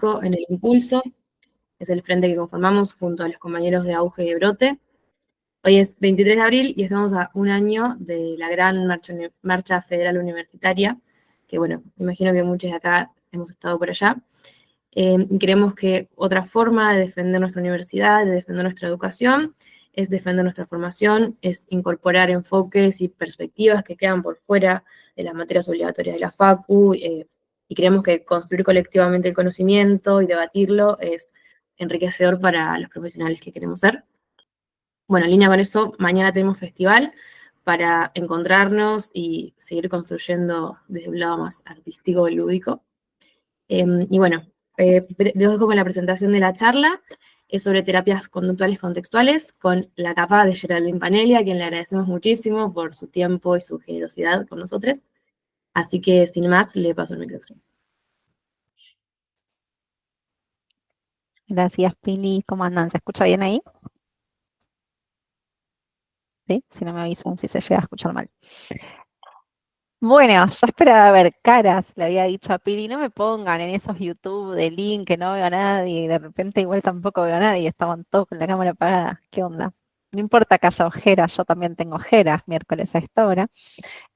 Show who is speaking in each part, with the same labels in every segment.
Speaker 1: artístico en el Impulso. Es el frente que conformamos junto a los compañeros de Auge y de Brote. Hoy es 23 de abril y estamos a un año de la gran marcha federal universitaria, que bueno, me imagino que muchos de acá hemos estado por allá. Y creemos que otra forma de defender nuestra universidad, de defender nuestra educación, es defender nuestra formación, es incorporar enfoques y perspectivas que quedan por fuera de las materias obligatorias de la FACU, y creemos que construir colectivamente el conocimiento y debatirlo es enriquecedor para los profesionales que queremos ser. Bueno, en línea con eso, mañana tenemos festival para encontrarnos y seguir construyendo desde un lado más artístico y lúdico. Y bueno, los dejo con la presentación de la charla. Es sobre terapias conductuales contextuales con la capa de Geraldine Panelli, a quien le agradecemos muchísimo por su tiempo y su generosidad con nosotros. Así que, sin más, le paso el micrófono.
Speaker 2: Gracias, Pili. ¿Cómo andan? ¿Se escucha bien ahí? ¿Sí? Si no me avisan si se llega a escuchar mal. Bueno, yo esperaba ver caras, le había dicho a Pili, no me pongan en esos YouTube de link que no veo a nadie y de repente igual tampoco veo a nadie, estaban todos con la cámara apagada. ¿Qué onda? No importa que haya ojeras, yo también tengo ojeras miércoles a esta hora,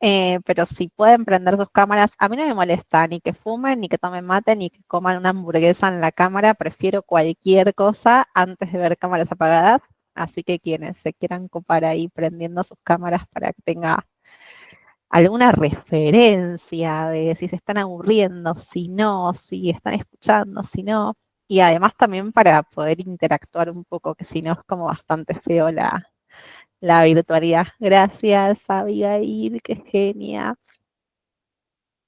Speaker 2: pero si pueden prender sus cámaras, a mí no me molesta ni que fumen, ni que tomen mate, ni que coman una hamburguesa en la cámara, prefiero cualquier cosa antes de ver cámaras apagadas, así que quienes se quieran copar ahí prendiendo sus cámaras para que tenga alguna referencia de si se están aburriendo, si no, si están escuchando, si no. Y además también para poder interactuar un poco, que si no es como bastante feo la virtualidad. Gracias, Abigail, qué genia.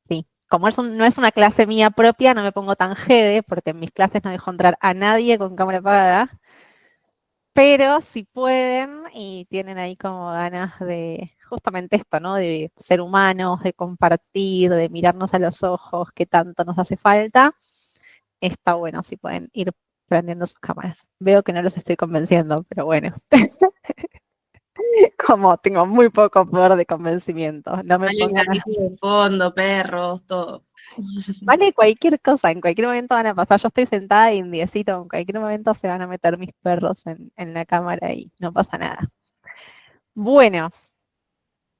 Speaker 2: Sí, como no es una clase mía propia, no me pongo tan jede, porque en mis clases no dejo entrar a nadie con cámara apagada. Pero si pueden y tienen ahí como ganas de justamente esto, ¿no? De ser humanos, de compartir, de mirarnos a los ojos, que tanto nos hace falta, está bueno si pueden ir prendiendo sus cámaras. Veo que no los estoy convenciendo, pero bueno. Como tengo muy poco poder de convencimiento, no me
Speaker 1: Hay un
Speaker 2: pongan a...
Speaker 1: gatito de fondo, perros, todo.
Speaker 2: Vale cualquier cosa, en cualquier momento van a pasar. Yo estoy sentada y indiecito, en cualquier momento se van a meter mis perros en la cámara y no pasa nada. Bueno,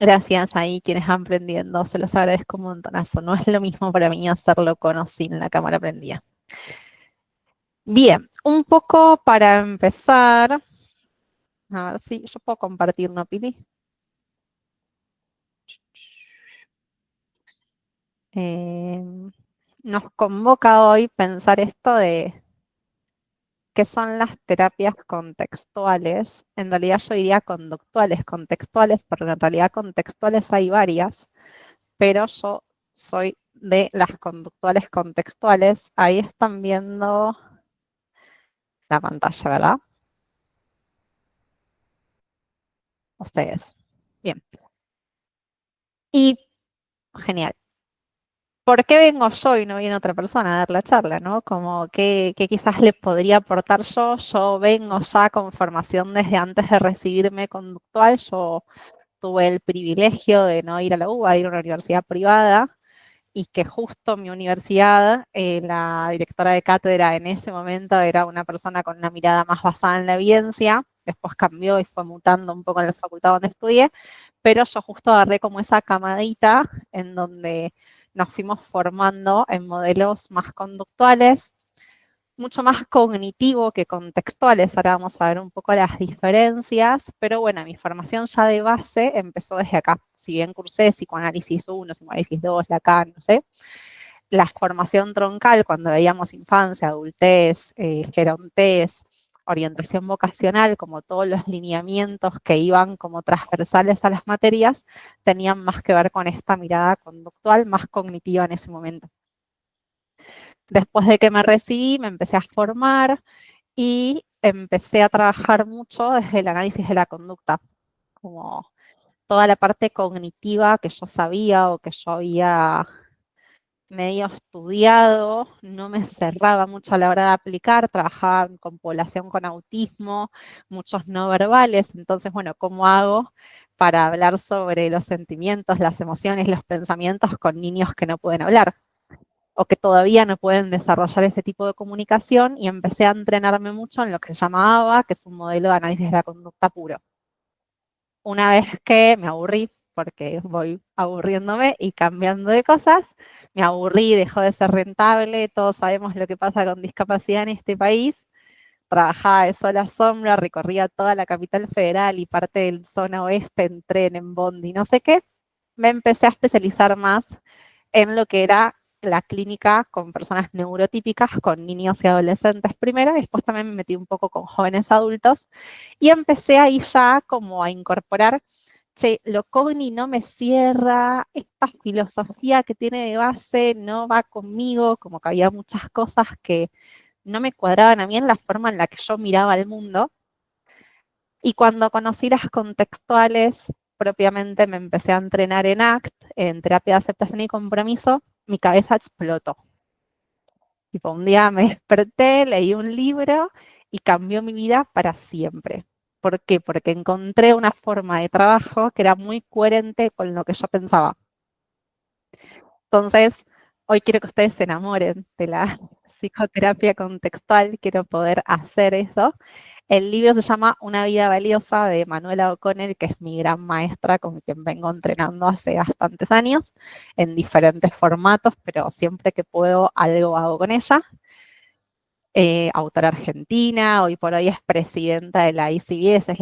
Speaker 2: gracias ahí quienes van prendiendo, se los agradezco un montonazo. No es lo mismo para mí hacerlo con o sin la cámara prendida. Bien, un poco para empezar, a ver si yo puedo compartir, ¿no, Pili? Nos convoca hoy pensar esto de qué son las terapias contextuales. En realidad yo diría conductuales, contextuales, porque en realidad contextuales hay varias, pero yo soy de las conductuales contextuales. Ahí están viendo la pantalla, ¿verdad? Ustedes. Bien. Y genial. ¿Por qué vengo yo y no viene otra persona a dar la charla, no? Como que quizás le podría aportar yo. Yo vengo ya con formación desde antes de recibirme conductual. Yo tuve el privilegio de no ir a la UBA, ir a una universidad privada, y que justo mi universidad, la directora de cátedra en ese momento era una persona con una mirada más basada en la evidencia, después cambió y fue mutando un poco en la facultad donde estudié, pero yo justo agarré como esa camadita en donde nos fuimos formando en modelos más conductuales, mucho más cognitivo que contextuales. Ahora vamos a ver un poco las diferencias, pero bueno, mi formación ya de base empezó desde acá. Si bien cursé psicoanálisis 1, psicoanálisis 2, Lacan, no sé, la formación troncal, cuando veíamos infancia, adultez, gerontez, orientación vocacional, como todos los lineamientos que iban como transversales a las materias, tenían más que ver con esta mirada conductual, más cognitiva en ese momento. Después de que me recibí, me empecé a formar y empecé a trabajar mucho desde el análisis de la conducta, como toda la parte cognitiva que yo sabía o que yo había medio estudiado, no me cerraba mucho a la hora de aplicar, trabajaba con población con autismo, muchos no verbales, entonces, bueno, ¿cómo hago para hablar sobre los sentimientos, las emociones, los pensamientos con niños que no pueden hablar? o que todavía no pueden desarrollar ese tipo de comunicación, y empecé a entrenarme mucho en lo que se llama ABA, que es un modelo de análisis de la conducta puro. Una vez que me aburrí, porque voy aburriéndome y cambiando de cosas, me aburrí, dejó de ser rentable, todos sabemos lo que pasa con discapacidad en este país. Trabajaba de sol a sombra, recorría toda la capital federal y parte del zona oeste en tren, en bondi, no sé qué. Me empecé a especializar más en lo que era la clínica con personas neurotípicas, con niños y adolescentes primero, y después también me metí un poco con jóvenes adultos, y empecé ahí ya como a incorporar, che, lo cogni no me cierra, esta filosofía que tiene de base no va conmigo, como que había muchas cosas que no me cuadraban a mí en la forma en la que yo miraba el mundo. Y cuando conocí las contextuales, propiamente me empecé a entrenar en ACT, en terapia de aceptación y compromiso, mi cabeza explotó. Tipo, un día me desperté, leí un libro y cambió mi vida para siempre. ¿Por qué? Porque encontré una forma de trabajo que era muy coherente con lo que yo pensaba. Entonces, hoy quiero que ustedes se enamoren de la psicoterapia contextual, quiero poder hacer eso. El libro se llama Una vida valiosa, de Manuela O'Connell, que es mi gran maestra con quien vengo entrenando hace bastantes años, en diferentes formatos, pero siempre que puedo algo hago con ella. Autora argentina, hoy por hoy es presidenta de la ICBS,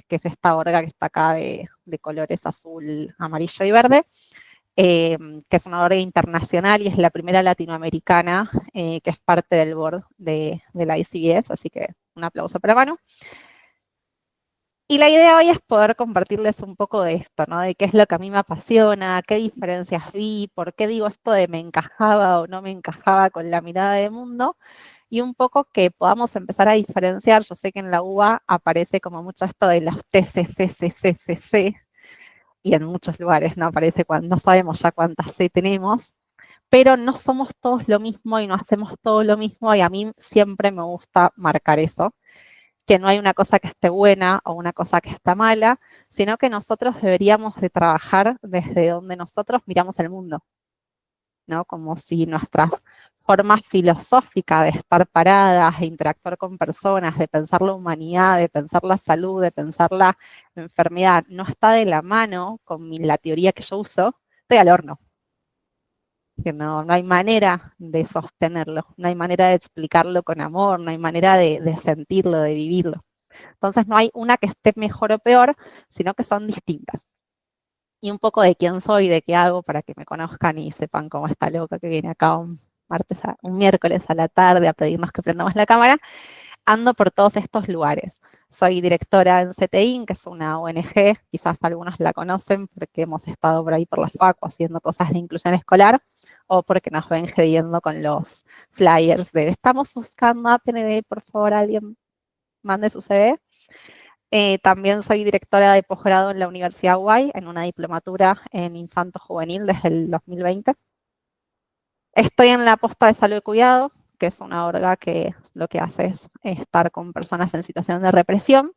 Speaker 2: que es esta orga que está acá de colores azul, amarillo y verde. Que es una orga internacional y es la primera latinoamericana que es parte del board de la ICBS, así que un aplauso para Manu. Y la idea hoy es poder compartirles un poco de esto, ¿no? De qué es lo que a mí me apasiona, qué diferencias vi, por qué digo esto de me encajaba o no me encajaba con la mirada de mundo, y un poco que podamos empezar a diferenciar. Yo sé que en la UBA aparece como mucho esto de los TCCCCC, y en muchos lugares no aparece cuando no sabemos ya cuántas C tenemos, pero no somos todos lo mismo y no hacemos todo lo mismo, y a mí siempre me gusta marcar eso, que no hay una cosa que esté buena o una cosa que está mala, sino que nosotros deberíamos de trabajar desde donde nosotros miramos el mundo, ¿no? Como si nuestra forma filosófica de estar paradas, de interactuar con personas, de pensar la humanidad, de pensar la salud, de pensar la enfermedad, no está de la mano con la teoría que yo uso, estoy al horno. Que no hay manera de sostenerlo, no hay manera de explicarlo con amor, no hay manera de sentirlo, de vivirlo. Entonces no hay una que esté mejor o peor, sino que son distintas. Y un poco de quién soy, de qué hago, para que me conozcan y sepan cómo está loca que viene acá un miércoles a la tarde a pedirnos que prendamos la cámara. Ando por todos estos lugares. Soy directora en CTIN, que es una ONG, quizás algunos la conocen porque hemos estado por ahí por la FACU haciendo cosas de inclusión escolar, o porque nos ven jodiendo con los flyers de estamos buscando APND, por favor, alguien mande su CV. También soy directora de posgrado en la Universidad UBA, en una diplomatura en infanto juvenil desde el 2020. Estoy en la posta de salud y cuidado, que es una orga que lo que hace es estar con personas en situación de represión.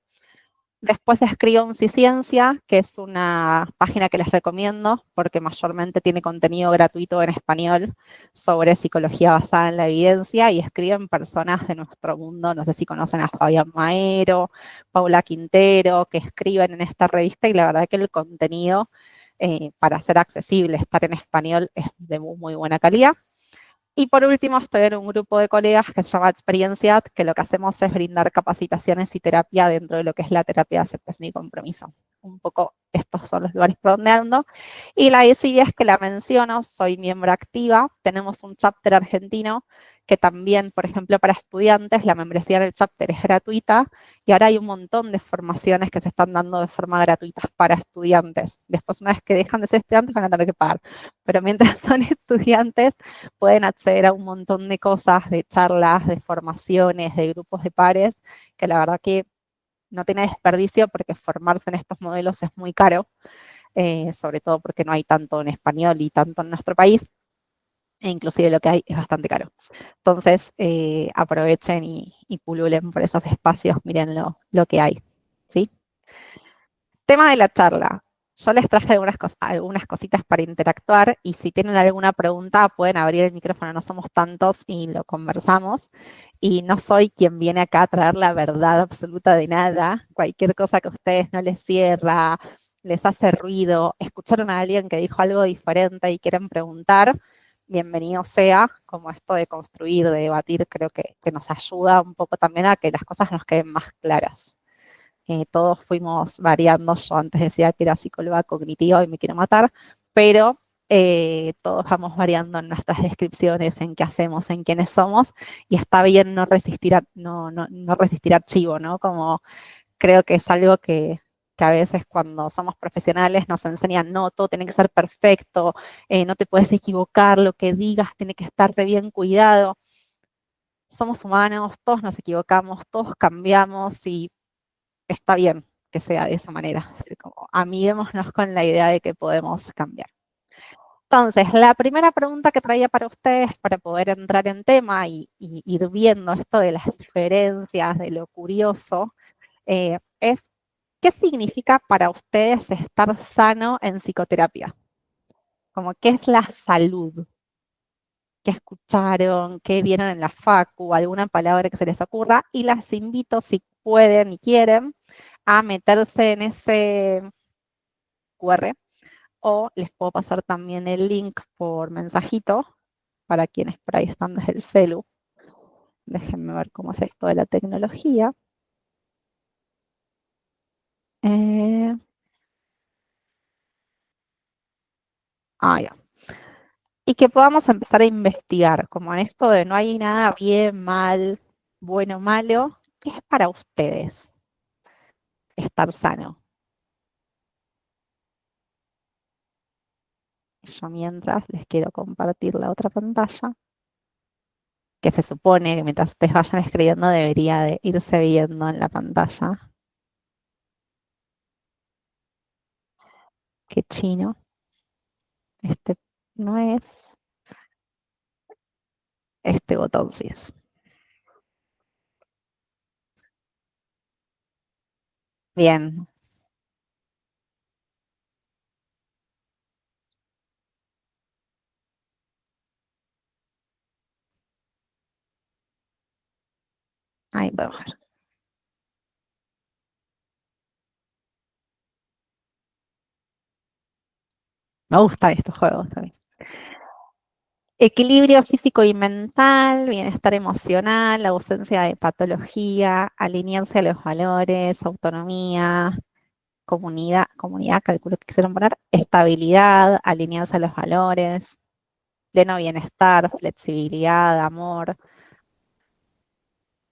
Speaker 2: Después escribo en Ciencia, que es una página que les recomiendo porque mayormente tiene contenido gratuito en español sobre psicología basada en la evidencia, y escriben personas de nuestro mundo. No sé si conocen a Fabián Maero, Paula Quintero, que escriben en esta revista, y la verdad que el contenido para ser accesible, estar en español, es de muy, muy buena calidad. Y por último, estoy en un grupo de colegas que se llama Experiencia, que lo que hacemos es brindar capacitaciones y terapia dentro de lo que es la terapia de aceptación y compromiso. Un poco estos son los lugares por donde ando. Y la ICB es que la menciono, soy miembro activa. Tenemos un chapter argentino que también, por ejemplo, para estudiantes, la membresía en el chapter es gratuita, y ahora hay un montón de formaciones que se están dando de forma gratuita para estudiantes. Después, una vez que dejan de ser estudiantes, van a tener que pagar. Pero mientras son estudiantes, pueden acceder a un montón de cosas, de charlas, de formaciones, de grupos de pares, que la verdad que no tiene desperdicio, porque formarse en estos modelos es muy caro, sobre todo porque no hay tanto en español y tanto en nuestro país, e inclusive lo que hay es bastante caro. Entonces, aprovechen y pululen por esos espacios, miren lo que hay, ¿sí? Tema de la charla. Yo les traje algunas cositas para interactuar y si tienen alguna pregunta pueden abrir el micrófono, no somos tantos y lo conversamos. Y no soy quien viene acá a traer la verdad absoluta de nada. Cualquier cosa que a ustedes no les cierra, les hace ruido, escucharon a alguien que dijo algo diferente y quieren preguntar, bienvenido sea, como esto de construir, de debatir, creo que nos ayuda un poco también a que las cosas nos queden más claras. Todos fuimos variando, yo antes decía que era psicóloga cognitiva y me quiero matar, pero todos vamos variando en nuestras descripciones, en qué hacemos, en quiénes somos, y está bien no resistir, no resistir archivo, ¿no? Como creo que es algo que a veces cuando somos profesionales nos enseñan, no, todo tiene que ser perfecto, no te puedes equivocar, lo que digas tiene que estar de bien cuidado. Somos humanos, todos nos equivocamos, todos cambiamos y está bien que sea de esa manera. Como amiguémonos con la idea de que podemos cambiar. Entonces, la primera pregunta que traía para ustedes, para poder entrar en tema y ir viendo esto de las diferencias, de lo curioso, es, ¿qué significa para ustedes estar sano en psicoterapia? Como, ¿qué es la salud? ¿Qué escucharon? ¿Qué vieron en la facu? ¿Alguna palabra que se les ocurra? Y las invito, si pueden y quieren, a meterse en ese QR o les puedo pasar también el link por mensajito para quienes por ahí están desde el celu. Déjenme ver cómo es esto de la tecnología. Eh, ya. Y que podamos empezar a investigar, como en esto de no hay nada bien, mal, bueno, malo. ¿Qué es para ustedes estar sano? Yo mientras les quiero compartir la otra pantalla, que se supone que mientras ustedes vayan escribiendo debería de irse viendo en la pantalla. Qué chino. Este no es, este botón sí es. Bien, ahí podemos ver. Me gustan estos juegos a mí. Equilibrio físico y mental, bienestar emocional, ausencia de patología, alinearse a los valores, autonomía, comunidad, calculo que quisieron poner, estabilidad, alinearse a los valores, pleno bienestar, flexibilidad, amor,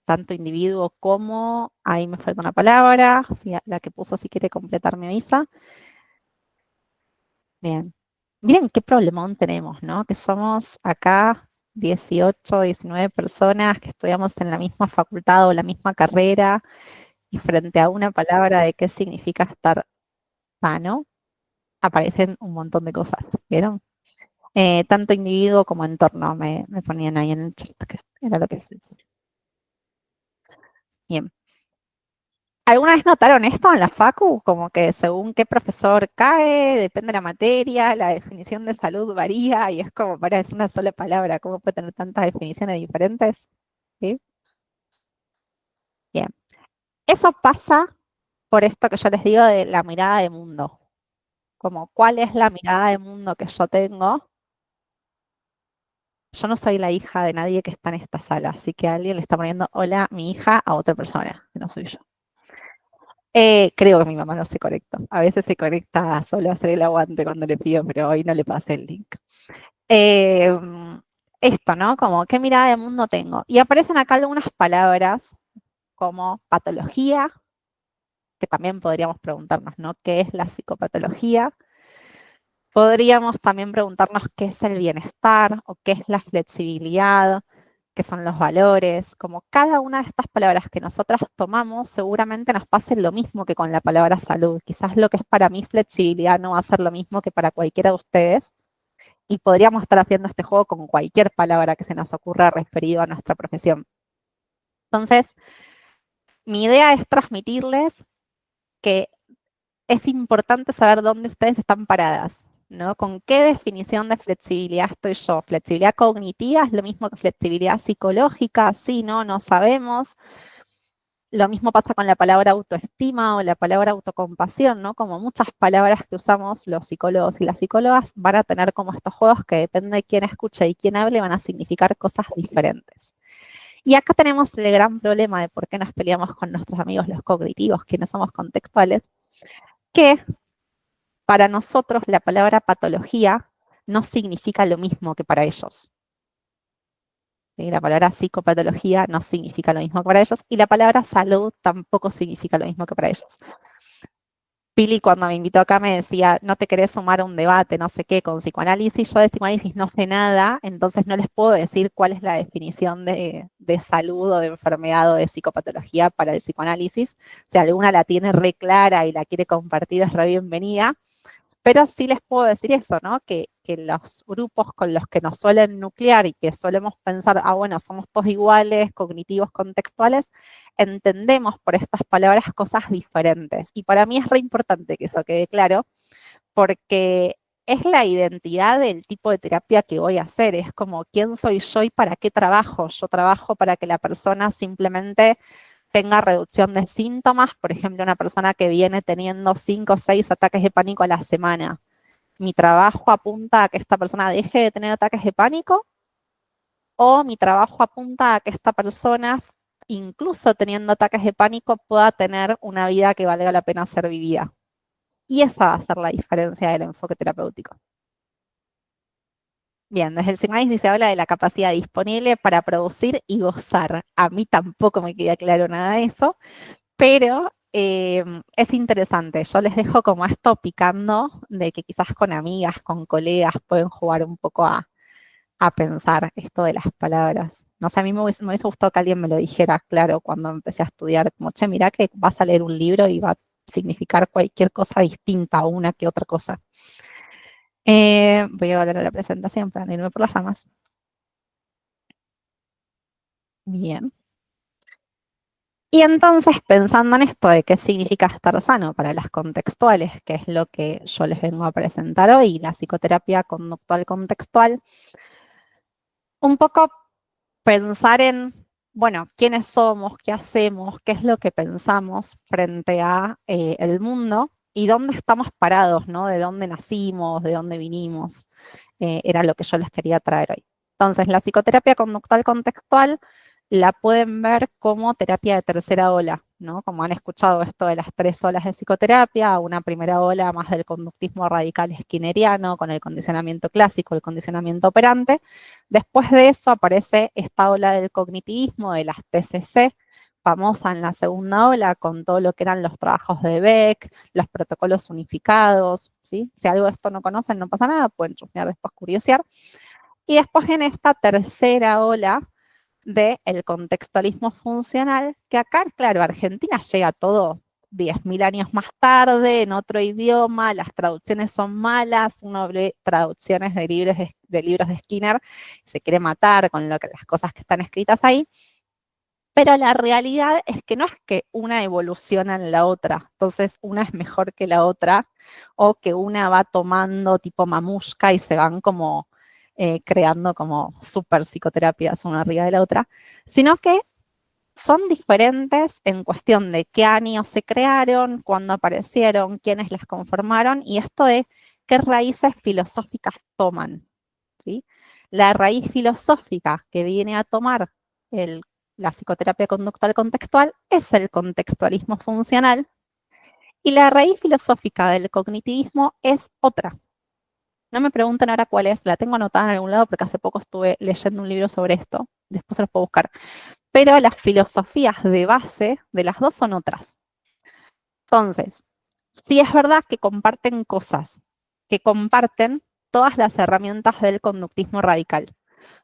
Speaker 2: tanto individuo como, ahí me falta una palabra, la que puso si quiere completar mi visa. Bien. Miren qué problemón tenemos, ¿no? Que somos acá 18, 19 personas que estudiamos en la misma facultad o la misma carrera y frente a una palabra de qué significa estar sano, aparecen un montón de cosas, ¿vieron? Tanto individuo como entorno me ponían ahí en el chat, que era lo que... Bien. ¿Alguna vez notaron esto en la facu? Como que según qué profesor cae, depende de la materia, la definición de salud varía y es como, para, es una sola palabra, ¿cómo puede tener tantas definiciones diferentes? ¿Sí? Bien. Eso pasa por esto que yo les digo de la mirada de mundo. Como, ¿cuál es la mirada de mundo que yo tengo? Yo no soy la hija de nadie que está en esta sala, así que alguien le está poniendo hola, mi hija, a otra persona, que no soy yo. Creo que mi mamá no se conecta. A veces se conecta solo a hacer el aguante cuando le pido, pero hoy no le pasé el link. Eh, Esto, ¿no? Como, ¿qué mirada de mundo tengo? Y aparecen acá algunas palabras como patología, que también podríamos preguntarnos, ¿no? ¿Qué es la psicopatología? Podríamos también preguntarnos qué es el bienestar o qué es la flexibilidad, qué son los valores. Como cada una de estas palabras que nosotras tomamos, seguramente nos pase lo mismo que con la palabra salud. Quizás lo que es para mí flexibilidad no va a ser lo mismo que para cualquiera de ustedes. Y podríamos estar haciendo este juego con cualquier palabra que se nos ocurra referido a nuestra profesión. Entonces, mi idea es transmitirles que es importante saber dónde ustedes están paradas, ¿no? ¿Con qué definición de flexibilidad estoy yo? ¿Flexibilidad cognitiva es lo mismo que flexibilidad psicológica? Sí, no, no sabemos. Lo mismo pasa con la palabra autoestima o la palabra autocompasión, ¿no? Como muchas palabras que usamos los psicólogos y las psicólogas van a tener como estos juegos que depende de quién escuche y quién hable, van a significar cosas diferentes. Y acá tenemos el gran problema de por qué nos peleamos con nuestros amigos los cognitivos, quienes somos contextuales, que para nosotros la palabra patología no significa lo mismo que para ellos. ¿Sí? La palabra psicopatología no significa lo mismo que para ellos y la palabra salud tampoco significa lo mismo que para ellos. Pili cuando me invitó acá me decía, no te querés sumar a un debate, no sé qué, con psicoanálisis. Yo de psicoanálisis no sé nada, entonces no les puedo decir cuál es la definición de salud o de enfermedad o de psicopatología para el psicoanálisis. Si alguna la tiene re clara y la quiere compartir, es re bienvenida. Pero sí les puedo decir eso, ¿no? Que los grupos con los que nos suelen nuclear y que solemos pensar, bueno, somos todos iguales, cognitivos, contextuales, entendemos por estas palabras cosas diferentes. Y para mí es re importante que eso quede claro, porque es la identidad del tipo de terapia que voy a hacer. Es como quién soy yo y para qué trabajo. Yo trabajo para que la persona simplemente tenga reducción de síntomas, por ejemplo, una persona que viene teniendo 5 o 6 ataques de pánico a la semana. Mi trabajo apunta a que esta persona deje de tener ataques de pánico o mi trabajo apunta a que esta persona, incluso teniendo ataques de pánico, pueda tener una vida que valga la pena ser vivida. Y esa va a ser la diferencia del enfoque terapéutico. Bien, desde el psicoanálisis se habla de la capacidad disponible para producir y gozar. A mí tampoco me queda claro nada de eso, pero es interesante. Yo les dejo como esto picando de que quizás con amigas, con colegas pueden jugar un poco a pensar esto de las palabras. No sé, a mí me hubiese gustado que alguien me lo dijera, claro, cuando empecé a estudiar, como, che, mirá que vas a leer un libro y va a significar cualquier cosa distinta a una que otra cosa. Voy a volver a la presentación para no irme por las ramas. Bien. Y entonces, pensando en esto de qué significa estar sano para las contextuales, que es lo que yo les vengo a presentar hoy, la psicoterapia conductual contextual, un poco pensar en, bueno, quiénes somos, qué hacemos, qué es lo que pensamos frente a el mundo y dónde estamos parados, ¿no? De dónde nacimos, de dónde vinimos, era lo que yo les quería traer hoy. Entonces, la psicoterapia conductual contextual la pueden ver como terapia de tercera ola, ¿no? Como han escuchado esto de las 3 olas de psicoterapia, una primera ola más del conductismo radical skinneriano, con el condicionamiento clásico, el condicionamiento operante. Después de eso aparece esta ola del cognitivismo, de las TCC, famosa en la segunda ola, con todo lo que eran los trabajos de Beck, los protocolos unificados, ¿sí? Si algo de esto no conocen, no pasa nada, pueden chusmear después, curiosear. Y después en esta tercera ola del contextualismo funcional, que acá, claro, Argentina llega todo 10.000 años más tarde, en otro idioma, las traducciones son malas, uno ve traducciones de libros de Skinner, se quiere matar con las cosas que están escritas ahí, pero la realidad es que no es que una evoluciona en la otra, entonces una es mejor que la otra, o que una va tomando tipo mamushka y se van como creando como super psicoterapias una arriba de la otra, sino que son diferentes en cuestión de qué años se crearon, cuándo aparecieron, quiénes las conformaron y esto de qué raíces filosóficas toman, ¿sí? La raíz filosófica que viene a tomar la psicoterapia conductual contextual es el contextualismo funcional y la raíz filosófica del cognitivismo es otra. No me pregunten ahora cuál es, la tengo anotada en algún lado porque hace poco estuve leyendo un libro sobre esto, después se los puedo buscar. Pero las filosofías de base de las dos son otras. Entonces, sí es verdad que comparten cosas, que comparten todas las herramientas del conductismo radical.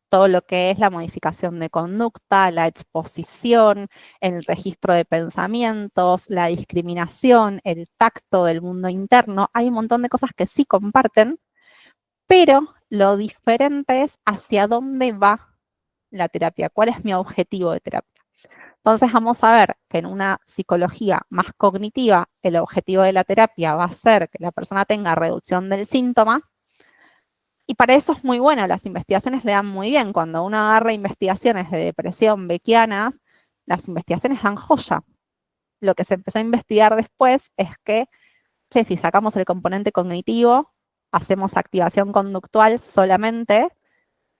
Speaker 2: Todo lo que es la modificación de conducta, la exposición, el registro de pensamientos, la discriminación, el tacto del mundo interno. Hay un montón de cosas que sí comparten, pero lo diferente es hacia dónde va la terapia, cuál es mi objetivo de terapia. Entonces vamos a ver que en una psicología más cognitiva, el objetivo de la terapia va a ser que la persona tenga reducción del síntoma, y para eso es muy bueno, las investigaciones le dan muy bien. Cuando uno agarra investigaciones de depresión beckianas, las investigaciones dan joya. Lo que se empezó a investigar después es que, che, si sacamos el componente cognitivo, hacemos activación conductual solamente,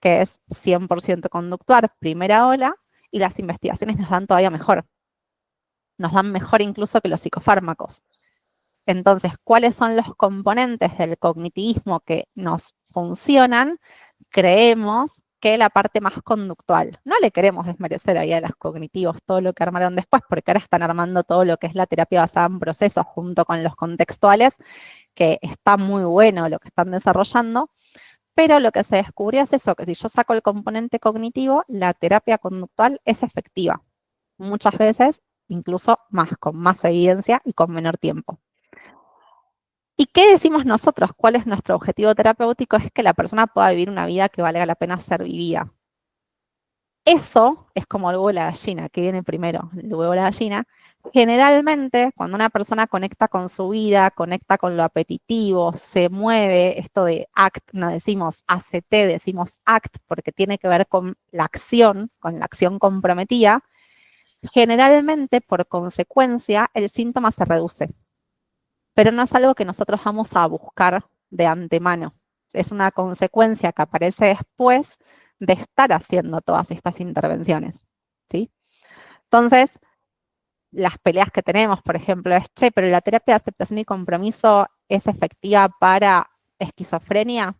Speaker 2: que es 100% conductual, primera ola, y las investigaciones nos dan todavía mejor. Nos dan mejor incluso que los psicofármacos. Entonces, ¿cuáles son los componentes del cognitivismo que nos funcionan? Creemos que la parte más conductual. No le queremos desmerecer ahí a los cognitivos todo lo que armaron después, porque ahora están armando todo lo que es la terapia basada en procesos junto con los contextuales, que está muy bueno lo que están desarrollando, pero lo que se descubrió es eso, que si yo saco el componente cognitivo, la terapia conductual es efectiva. Muchas veces, incluso más, con más evidencia y con menor tiempo. ¿Y qué decimos nosotros? ¿Cuál es nuestro objetivo terapéutico? Es que la persona pueda vivir una vida que valga la pena ser vivida. Eso es como el huevo y la gallina, que viene primero, el huevo y la gallina. Generalmente, cuando una persona conecta con su vida, conecta con lo apetitivo, se mueve, esto de ACT, no decimos ACT, decimos ACT, porque tiene que ver con la acción comprometida, generalmente, por consecuencia, el síntoma se reduce. Pero no es algo que nosotros vamos a buscar de antemano. Es una consecuencia que aparece después de estar haciendo todas estas intervenciones, ¿sí? Entonces, las peleas que tenemos, por ejemplo, es, che, pero la terapia de aceptación y compromiso es efectiva para esquizofrenia,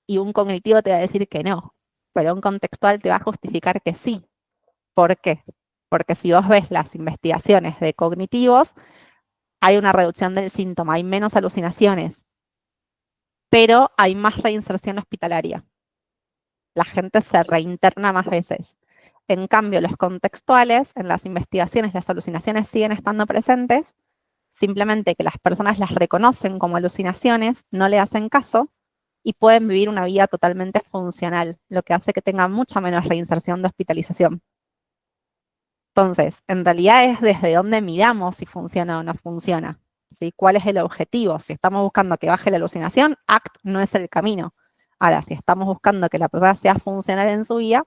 Speaker 2: y un cognitivo te va a decir que no, pero un contextual te va a justificar que sí. ¿Por qué? Porque si vos ves las investigaciones de cognitivos, hay una reducción del síntoma, hay menos alucinaciones, pero hay más reinserción hospitalaria. La gente se reinterna más veces. En cambio, los contextuales, en las investigaciones, las alucinaciones siguen estando presentes, simplemente que las personas las reconocen como alucinaciones, no le hacen caso y pueden vivir una vida totalmente funcional, lo que hace que tengan mucha menos reinserción de hospitalización. Entonces, en realidad es desde dónde miramos si funciona o no funciona, ¿sí? ¿Cuál es el objetivo? Si estamos buscando que baje la alucinación, ACT no es el camino. Ahora, si estamos buscando que la persona sea funcional en su vida,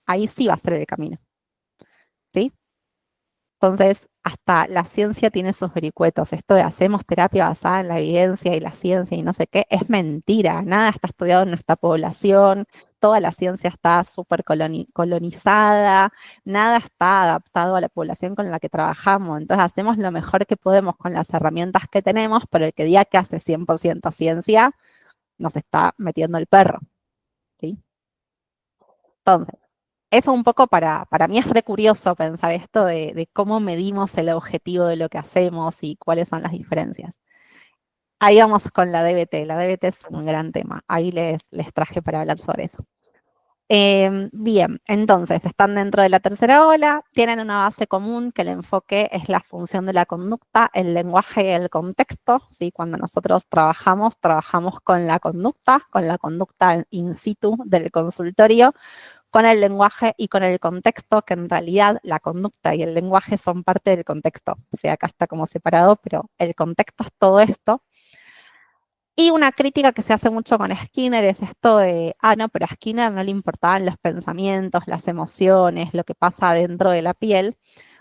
Speaker 2: ahí sí va a ser el camino, ¿sí? Entonces, hasta la ciencia tiene sus vericuetos. Esto de hacemos terapia basada en la evidencia y la ciencia y no sé qué, es mentira. Nada está estudiado en nuestra población, toda la ciencia está súper colonizada, nada está adaptado a la población con la que trabajamos. Entonces, hacemos lo mejor que podemos con las herramientas que tenemos, pero el que diga que hace 100% ciencia, nos está metiendo el perro, ¿sí? Entonces, eso un poco para mí es re curioso pensar esto de cómo medimos el objetivo de lo que hacemos y cuáles son las diferencias. Ahí vamos con la DBT. La DBT es un gran tema. Ahí les traje para hablar sobre eso. Bien, entonces están dentro de la tercera ola, tienen una base común que el enfoque es la función de la conducta, el lenguaje y el contexto, ¿sí? Cuando nosotros trabajamos con la conducta in situ del consultorio, con el lenguaje y con el contexto, que en realidad la conducta y el lenguaje son parte del contexto. O sea, acá está como separado, pero el contexto es todo esto. Y una crítica que se hace mucho con Skinner es esto de, no, pero a Skinner no le importaban los pensamientos, las emociones, lo que pasa dentro de la piel.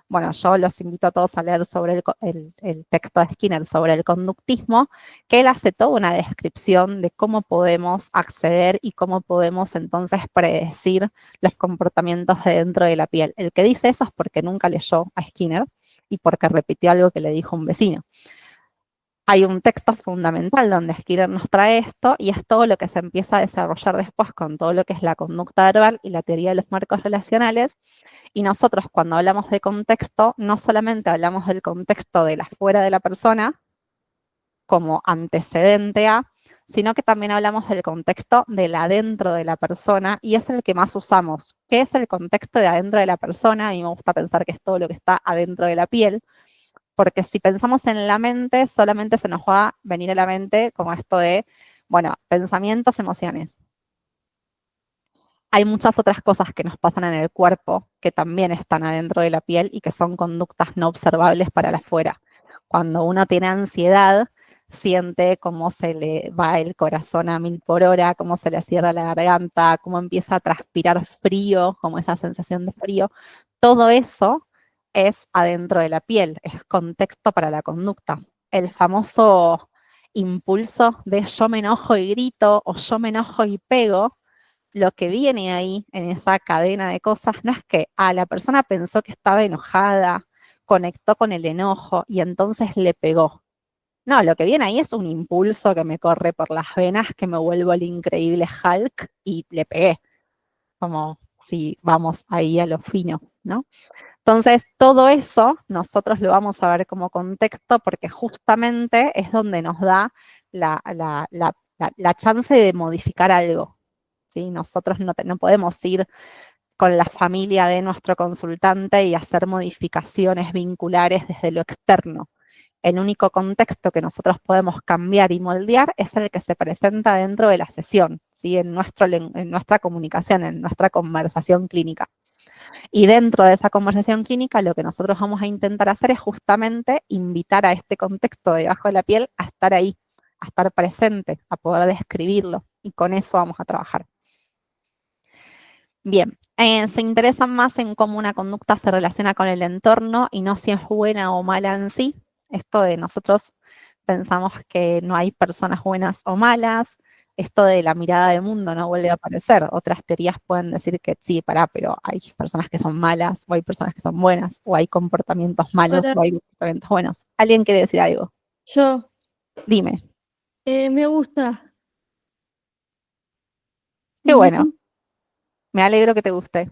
Speaker 2: Bueno, yo los invito a todos a leer sobre el texto de Skinner sobre el conductismo, que él hace toda una descripción de cómo podemos acceder y cómo podemos entonces predecir los comportamientos de dentro de la piel. El que dice eso es porque nunca leyó a Skinner y porque repitió algo que le dijo un vecino. Hay un texto fundamental donde Skinner nos trae esto y es todo lo que se empieza a desarrollar después con todo lo que es la conducta verbal y la teoría de los marcos relacionales. Y nosotros cuando hablamos de contexto, no solamente hablamos del contexto de la fuera de la persona como antecedente a, sino que también hablamos del contexto del adentro de la persona y es el que más usamos. ¿Qué es el contexto de adentro de la persona? A mí me gusta pensar que es todo lo que está adentro de la piel, porque si pensamos en la mente, solamente se nos va a venir a la mente como esto de, bueno, pensamientos, emociones. hay muchas otras cosas que nos pasan en el cuerpo que también están adentro de la piel y que son conductas no observables para la afuera. Cuando uno tiene ansiedad, siente cómo se le va el corazón a 1000 por hora, cómo se le cierra la garganta, cómo empieza a transpirar frío, como esa sensación de frío. Todo eso es adentro de la piel, es contexto para la conducta. El famoso impulso de yo me enojo y grito o yo me enojo y pego, lo que viene ahí en esa cadena de cosas no es que la persona pensó que estaba enojada, conectó con el enojo y entonces le pegó. No, lo que viene ahí es un impulso que me corre por las venas, que me vuelvo el increíble Hulk y le pegué, como si vamos ahí a lo fino, ¿no? Entonces, todo eso nosotros lo vamos a ver como contexto porque justamente es donde nos da la chance de modificar algo, ¿sí? Nosotros no podemos ir con la familia de nuestro consultante y hacer modificaciones vinculares desde lo externo. El único contexto que nosotros podemos cambiar y moldear es el que se presenta dentro de la sesión, ¿sí? En nuestra comunicación, en nuestra conversación clínica. Y dentro de esa conversación clínica, lo que nosotros vamos a intentar hacer es justamente invitar a este contexto debajo de la piel a estar ahí, a estar presente, a poder describirlo. Y con eso vamos a trabajar. Bien, se interesan más en cómo una conducta se relaciona con el entorno y no si es buena o mala en sí. Esto de nosotros pensamos que no hay personas buenas o malas. Esto de la mirada del mundo no vuelve a aparecer. Otras teorías pueden decir que sí, pero hay personas que son malas, o hay personas que son buenas, o hay comportamientos malos,
Speaker 3: Hola,
Speaker 2: o hay comportamientos buenos. ¿Alguien quiere decir algo?
Speaker 3: yo
Speaker 2: Dime.
Speaker 3: me gusta.
Speaker 2: Qué bueno,
Speaker 3: Ujú.
Speaker 2: me alegro que te guste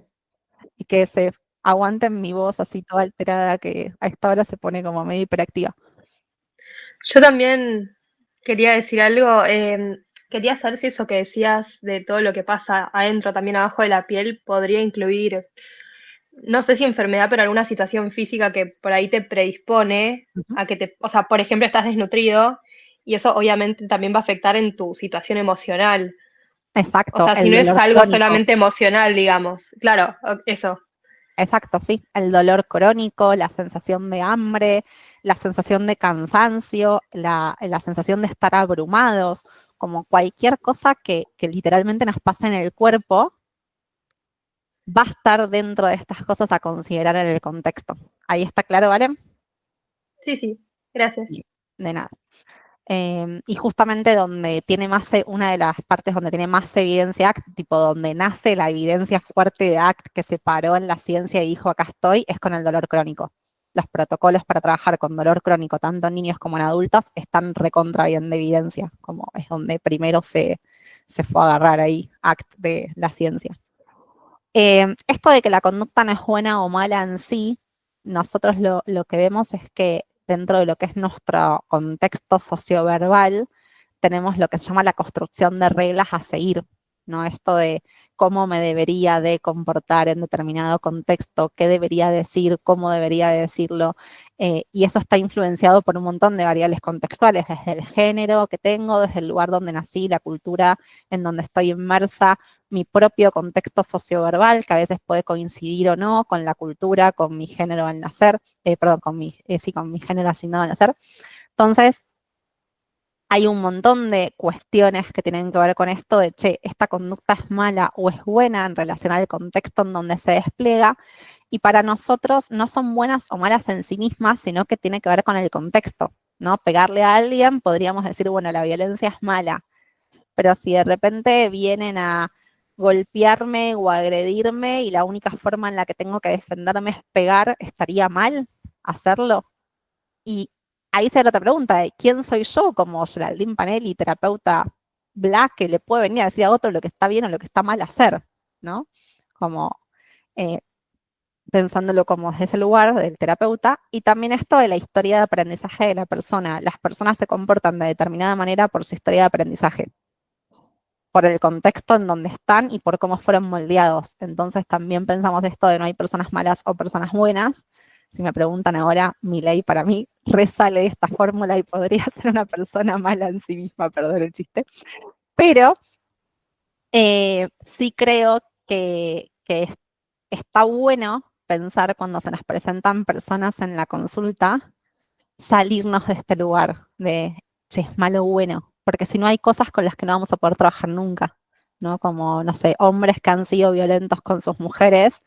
Speaker 2: y que se aguanten mi voz así toda alterada que a esta hora se pone como medio hiperactiva.
Speaker 1: Yo también quería decir algo. Quería saber si eso que decías de todo lo que pasa adentro, también abajo de la piel, podría incluir, no sé si enfermedad, pero alguna situación física que por ahí te predispone
Speaker 2: Ujú.
Speaker 1: a que o sea, por ejemplo, estás desnutrido y eso obviamente también va a afectar en tu situación emocional. O
Speaker 2: Exacto,
Speaker 1: sea, si
Speaker 2: el
Speaker 1: no es
Speaker 2: dolor
Speaker 1: algo
Speaker 2: crónico.
Speaker 1: solamente emocional, digamos. Claro, eso.
Speaker 2: Exacto, sí, el dolor crónico, la sensación de hambre, la sensación de cansancio, la sensación de estar abrumados, como cualquier cosa que literalmente nos pasa en el cuerpo, va a estar dentro de estas cosas a considerar en el contexto. Ahí está claro, ¿vale?
Speaker 1: Sí, sí, gracias.
Speaker 2: Bien, de nada. Y justamente donde tiene más, una de las partes donde tiene más evidencia ACT, tipo donde nace la evidencia fuerte de ACT que se paró en la ciencia y dijo acá estoy, es con el dolor crónico. Los protocolos para trabajar con dolor crónico, tanto en niños como en adultos, están recontra bien de evidencia, como es donde primero se fue a agarrar ahí ACT de la ciencia. Esto de que la conducta no es buena o mala en sí, nosotros lo que vemos es que dentro de lo que es nuestro contexto socioverbal, tenemos lo que se llama la construcción de reglas a seguir, ¿no? Esto de cómo me debería de comportar en determinado contexto, qué debería decir, cómo debería de decirlo, y eso está influenciado por un montón de variables contextuales, desde el género que tengo, desde el lugar donde nací, la cultura en donde estoy inmersa, mi propio contexto socioverbal, que a veces puede coincidir o no con la cultura, con mi género al nacer, perdón, con mi género asignado al nacer. Entonces, hay un montón de cuestiones que tienen que ver con esto de, che, esta conducta es mala o es buena en relación al contexto en donde se despliega, y para nosotros no son buenas o malas en sí mismas, sino que tiene que ver con el contexto, ¿no? Pegarle a alguien, podríamos decir, bueno, la violencia es mala, pero si de repente vienen a golpearme o agredirme y la única forma en la que tengo que defenderme es pegar, ¿estaría mal hacerlo? Y ahí se abre otra pregunta, de quién soy yo como Geraldine Panelli, terapeuta black, que le puede venir a decir a otro lo que está bien o lo que está mal hacer, ¿no? Como eh, pensándolo como desde ese lugar del terapeuta, y también esto de la historia de aprendizaje de la persona. Las personas se comportan de determinada manera por su historia de aprendizaje, por el contexto en donde están y por cómo fueron moldeados. Entonces también pensamos esto de no hay personas malas o personas buenas. Si me preguntan ahora, mi ley para mí resale de esta fórmula y podría ser una persona mala en sí misma, perdón el chiste. Pero sí creo que está bueno pensar cuando se nos presentan personas en la consulta, salirnos de este lugar de, che, es malo o bueno, porque si no hay cosas con las que no vamos a poder trabajar nunca, ¿no? Como, no sé, hombres que han sido violentos con sus mujeres,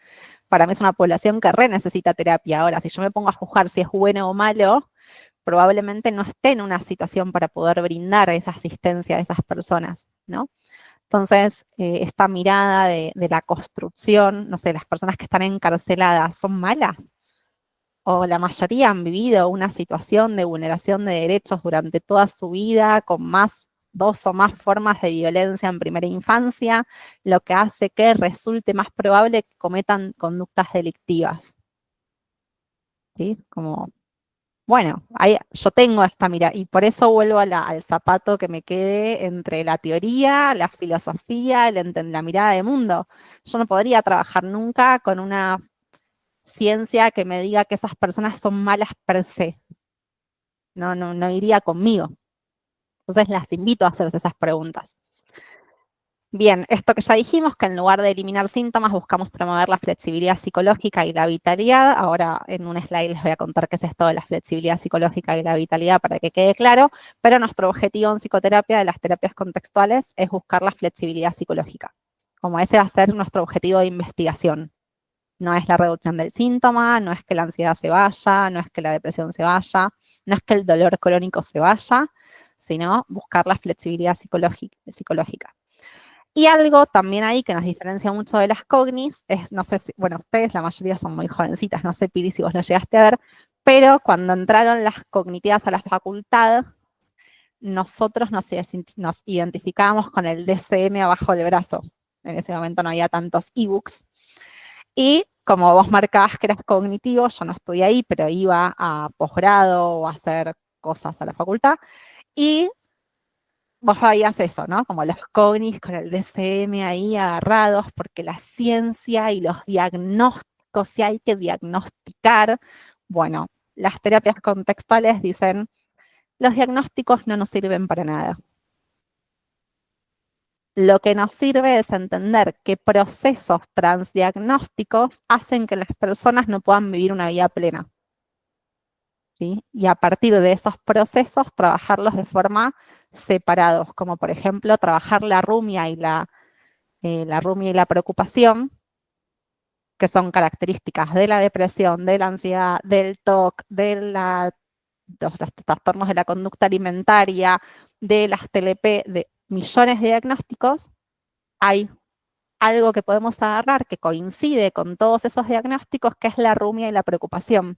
Speaker 2: para mí es una población que re necesita terapia. Ahora, si yo me pongo a juzgar si es bueno o malo, probablemente no esté en una situación para poder brindar esa asistencia a esas personas, ¿no? Entonces, esta mirada de la construcción, no sé, las personas que están encarceladas, ¿son malas? O la mayoría han vivido una situación de vulneración de derechos durante toda su vida, con dos o más formas de violencia en primera infancia, lo que hace que resulte más probable que cometan conductas delictivas. ¿Sí? Como, bueno, yo tengo esta mirada, y por eso vuelvo al zapato que me quede entre la teoría, la filosofía, la mirada de mundo. Yo no podría trabajar nunca con una ciencia que me diga que esas personas son malas per se. No iría conmigo. Entonces las invito a hacerse esas preguntas. Bien, esto que ya dijimos, que en lugar de eliminar síntomas, buscamos promover la flexibilidad psicológica y la vitalidad. Ahora en un slide les voy a contar qué es esto de la flexibilidad psicológica y la vitalidad para que quede claro, pero nuestro objetivo en psicoterapia de las terapias contextuales es buscar la flexibilidad psicológica. Como ese va a ser nuestro objetivo de investigación. No es la reducción del síntoma, no es que la ansiedad se vaya, no es que la depresión se vaya, no es que el dolor crónico se vaya, sino buscar la flexibilidad psicológica. Y algo también ahí que nos diferencia mucho de las cognis es, no sé si, bueno, ustedes la mayoría son muy jovencitas, no sé, Piri, si vos lo llegaste a ver, pero cuando entraron las cognitivas a la facultad, nosotros nos identificábamos con el DSM abajo del brazo. En ese momento no había tantos ebooks. Y como vos marcabas que eras cognitivo, yo no estudié ahí, pero iba a posgrado o a hacer cosas a la facultad. Y vos veías eso, ¿no? Como los cognis con el DSM ahí agarrados, porque la ciencia y los diagnósticos, si hay que diagnosticar, bueno, las terapias contextuales dicen, los diagnósticos no nos sirven para nada. Lo que nos sirve es entender que procesos transdiagnósticos hacen que las personas no puedan vivir una vida plena. ¿Sí? Y a partir de esos procesos, trabajarlos de forma separados, como por ejemplo, trabajar la rumia y la preocupación, que son características de la depresión, de la ansiedad, del TOC, los trastornos de la conducta alimentaria, de las TLP, de millones de diagnósticos. Hay algo que podemos agarrar que coincide con todos esos diagnósticos, que es la rumia y la preocupación.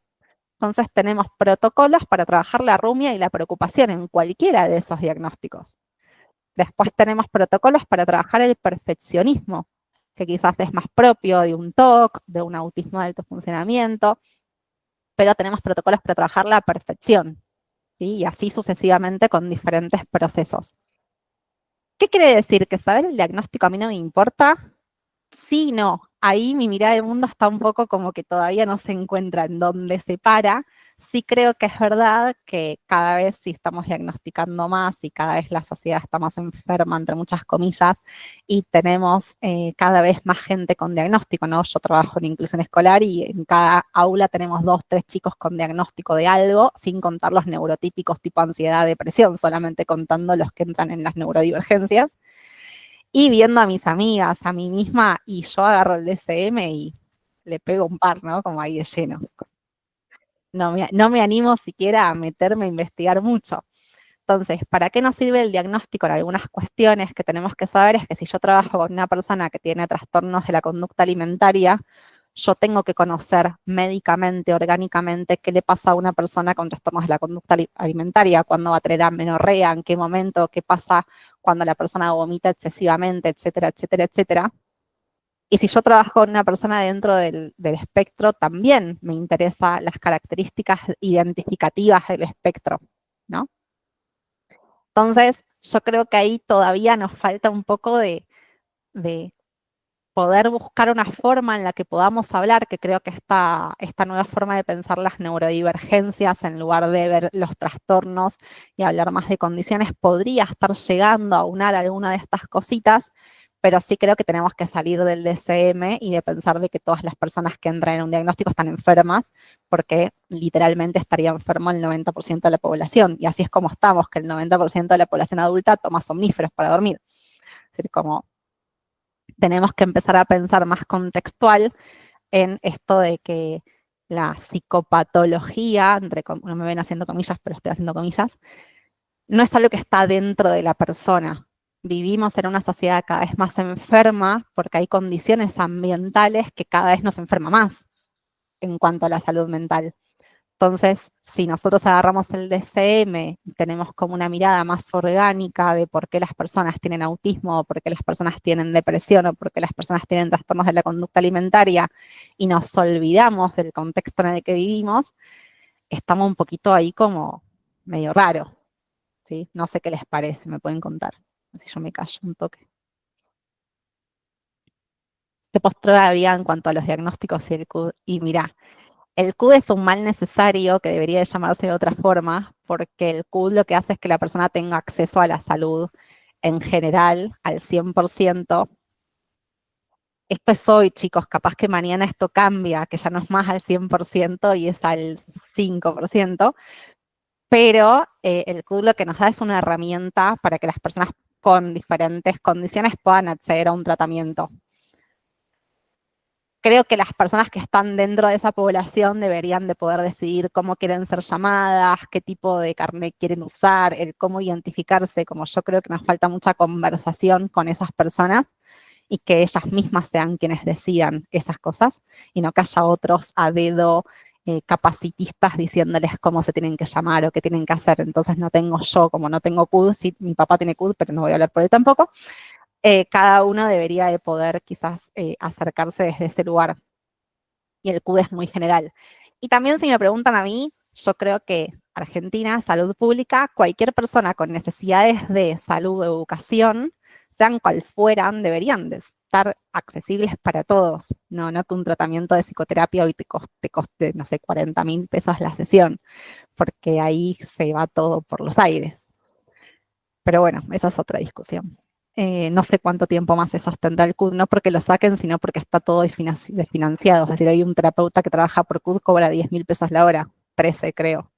Speaker 2: Entonces tenemos protocolos para trabajar la rumia y la preocupación en cualquiera de esos diagnósticos. Después tenemos protocolos para trabajar el perfeccionismo, que quizás es más propio de un TOC, de un autismo de alto funcionamiento, pero tenemos protocolos para trabajar la perfección, ¿sí? Y así sucesivamente con diferentes procesos. ¿Qué quiere decir? ¿Que saber el diagnóstico a mí no me importa? Sí, no. Ahí mi mirada del mundo está un poco como que todavía no se encuentra en dónde se para. Sí creo que es verdad que cada vez sí estamos diagnosticando más y cada vez la sociedad está más enferma, entre muchas comillas, y tenemos cada vez más gente con diagnóstico, ¿no? Yo trabajo en inclusión escolar y en cada aula tenemos 2, 3 chicos con diagnóstico de algo, sin contar los neurotípicos tipo ansiedad, depresión, solamente contando los que entran en las neurodivergencias. Y viendo a mis amigas, a mí misma, y yo agarro el DSM y le pego un par, ¿no? Como ahí de lleno. No me animo siquiera a meterme a investigar mucho. Entonces, ¿para qué nos sirve el diagnóstico en algunas cuestiones que tenemos que saber? Es que si yo trabajo con una persona que tiene trastornos de la conducta alimentaria, yo tengo que conocer médicamente, orgánicamente, qué le pasa a una persona con trastornos de la conducta alimentaria, cuándo va a tener amenorrea, en qué momento, qué pasa cuando la persona vomita excesivamente, etcétera, etcétera, etcétera. Y si yo trabajo con una persona dentro del espectro, también me interesan las características identificativas del espectro, ¿no? Entonces, yo creo que ahí todavía nos falta un poco de poder buscar una forma en la que podamos hablar, que creo que esta nueva forma de pensar las neurodivergencias, en lugar de ver los trastornos y hablar más de condiciones, podría estar llegando a unar alguna de estas cositas, pero sí creo que tenemos que salir del DSM y de pensar de que todas las personas que entran en un diagnóstico están enfermas, porque literalmente estaría enfermo el 90% de la población, y así es como estamos, que el 90% de la población adulta toma somníferos para dormir. Es decir, como tenemos que empezar a pensar más contextual en esto de que la psicopatología, no me ven haciendo comillas, pero estoy haciendo comillas, no es algo que está dentro de la persona. Vivimos en una sociedad cada vez más enferma porque hay condiciones ambientales que cada vez nos enferma más en cuanto a la salud mental. Entonces, si nosotros agarramos el DSM y tenemos como una mirada más orgánica de por qué las personas tienen autismo, o por qué las personas tienen depresión, o por qué las personas tienen trastornos de la conducta alimentaria, y nos olvidamos del contexto en el que vivimos, estamos un poquito ahí como medio raro, ¿sí? No sé qué les parece, me pueden contar. Así yo me callo un toque. ¿Qué postura habría en cuanto a los diagnósticos y el CUD? Y mirá, el CUD es un mal necesario que debería de llamarse de otra forma, porque el CUD lo que hace es que la persona tenga acceso a la salud en general al 100%. Esto es hoy, chicos, capaz que mañana esto cambia, que ya no es más al 100% y es al 5%, pero el CUD lo que nos da es una herramienta para que las personas con diferentes condiciones puedan acceder a un tratamiento. Creo que las personas que están dentro de esa población deberían de poder decidir cómo quieren ser llamadas, qué tipo de carnet quieren usar, el cómo identificarse, como yo creo que nos falta mucha conversación con esas personas y que ellas mismas sean quienes decidan esas cosas y no que haya otros a dedo capacitistas diciéndoles cómo se tienen que llamar o qué tienen que hacer. Entonces no tengo yo, como no tengo CUD, sí, mi papá tiene CUD, pero no voy a hablar por él tampoco, cada uno debería de poder quizás acercarse desde ese lugar. Y el CUD es muy general. Y también si me preguntan a mí, yo creo que Argentina, salud pública, cualquier persona con necesidades de salud o educación, sean cual fueran, deberían de estar accesibles para todos. No que un tratamiento de psicoterapia hoy te coste, no sé, 40.000 pesos la sesión, porque ahí se va todo por los aires. Pero bueno, esa es otra discusión. No sé cuánto tiempo más se sostendrá el CUD, no porque lo saquen, sino porque está todo desfinanciado. Es decir, hay un terapeuta que trabaja por CUD, cobra 10.000 pesos la hora, 13 creo.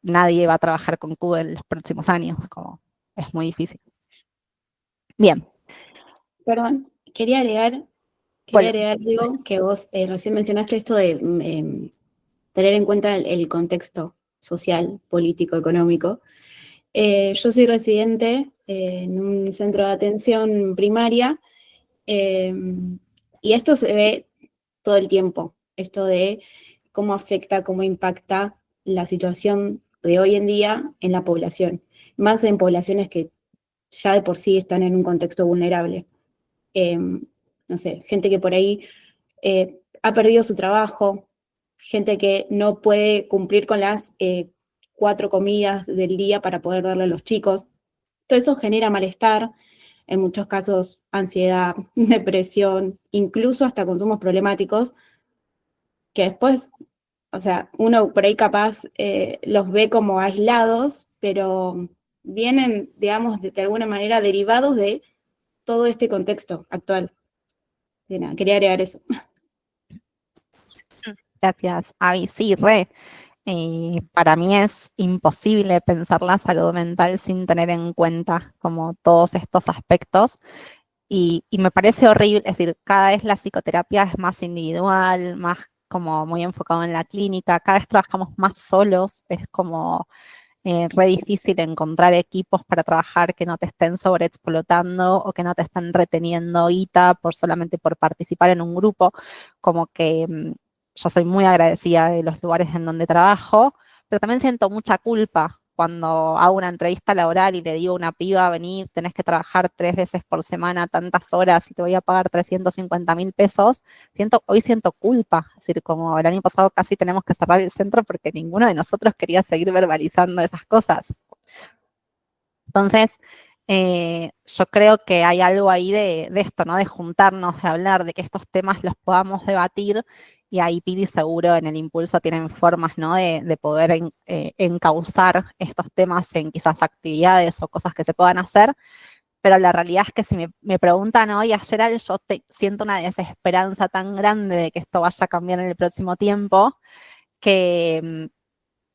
Speaker 2: Nadie va a trabajar con CUD en los próximos años, como es muy difícil. Bien.
Speaker 4: Perdón, quería agregar algo que vos recién mencionaste, esto de tener en cuenta el contexto social, político, económico. Yo soy residente en un centro de atención primaria y esto se ve todo el tiempo, esto de cómo afecta, cómo impacta la situación de hoy en día en la población, más en poblaciones que ya de por sí están en un contexto vulnerable. No sé, gente que por ahí ha perdido su trabajo, gente que no puede cumplir con las 4 comidas del día para poder darle a los chicos. Todo eso genera malestar, en muchos casos ansiedad, depresión, incluso hasta consumos problemáticos, que después, o sea, uno por ahí capaz los ve como aislados, pero vienen, digamos, de alguna manera derivados de todo este contexto actual. Sí, nada, quería agregar eso.
Speaker 2: Gracias, Avi. Sí, re. Para mí es imposible pensar la salud mental sin tener en cuenta como todos estos aspectos. Y me parece horrible, es decir, cada vez la psicoterapia es más individual, más como muy enfocado en la clínica, cada vez trabajamos más solos, es como re difícil encontrar equipos para trabajar que no te estén sobreexplotando o que no te estén reteniendo guita solamente por participar en un grupo, como que yo soy muy agradecida de los lugares en donde trabajo, pero también siento mucha culpa cuando hago una entrevista laboral y le digo a una piba, vení, tenés que trabajar 3 veces por semana, tantas horas y te voy a pagar 350.000 pesos, hoy siento culpa. Es decir, como el año pasado casi tenemos que cerrar el centro porque ninguno de nosotros quería seguir verbalizando esas cosas. Entonces, yo creo que hay algo ahí de esto, ¿no? De juntarnos, de hablar, de que estos temas los podamos debatir, y ahí Pili seguro en el Impulso tienen formas, ¿no? De poder encauzar estos temas en quizás actividades o cosas que se puedan hacer, pero la realidad es que si me preguntan hoy, ayer, yo siento una desesperanza tan grande de que esto vaya a cambiar en el próximo tiempo, que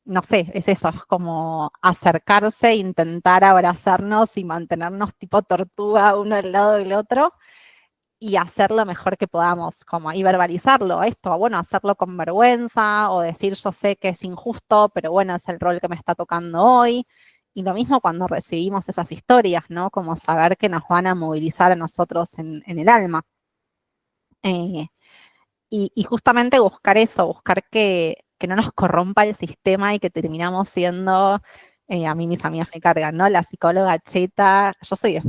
Speaker 2: no sé, es eso, es como acercarse, intentar abrazarnos y mantenernos tipo tortuga uno al lado del otro y hacer lo mejor que podamos, como y verbalizarlo, esto, bueno, hacerlo con vergüenza o decir yo sé que es injusto, pero bueno, es el rol que me está tocando hoy. Y lo mismo cuando recibimos esas historias, ¿no? Como saber que nos van a movilizar a nosotros en el alma. Eh, y justamente buscar eso, buscar que no nos corrompa el sistema y que terminamos siendo, a mí mis amigas me cargan, ¿no? La psicóloga cheta, yo soy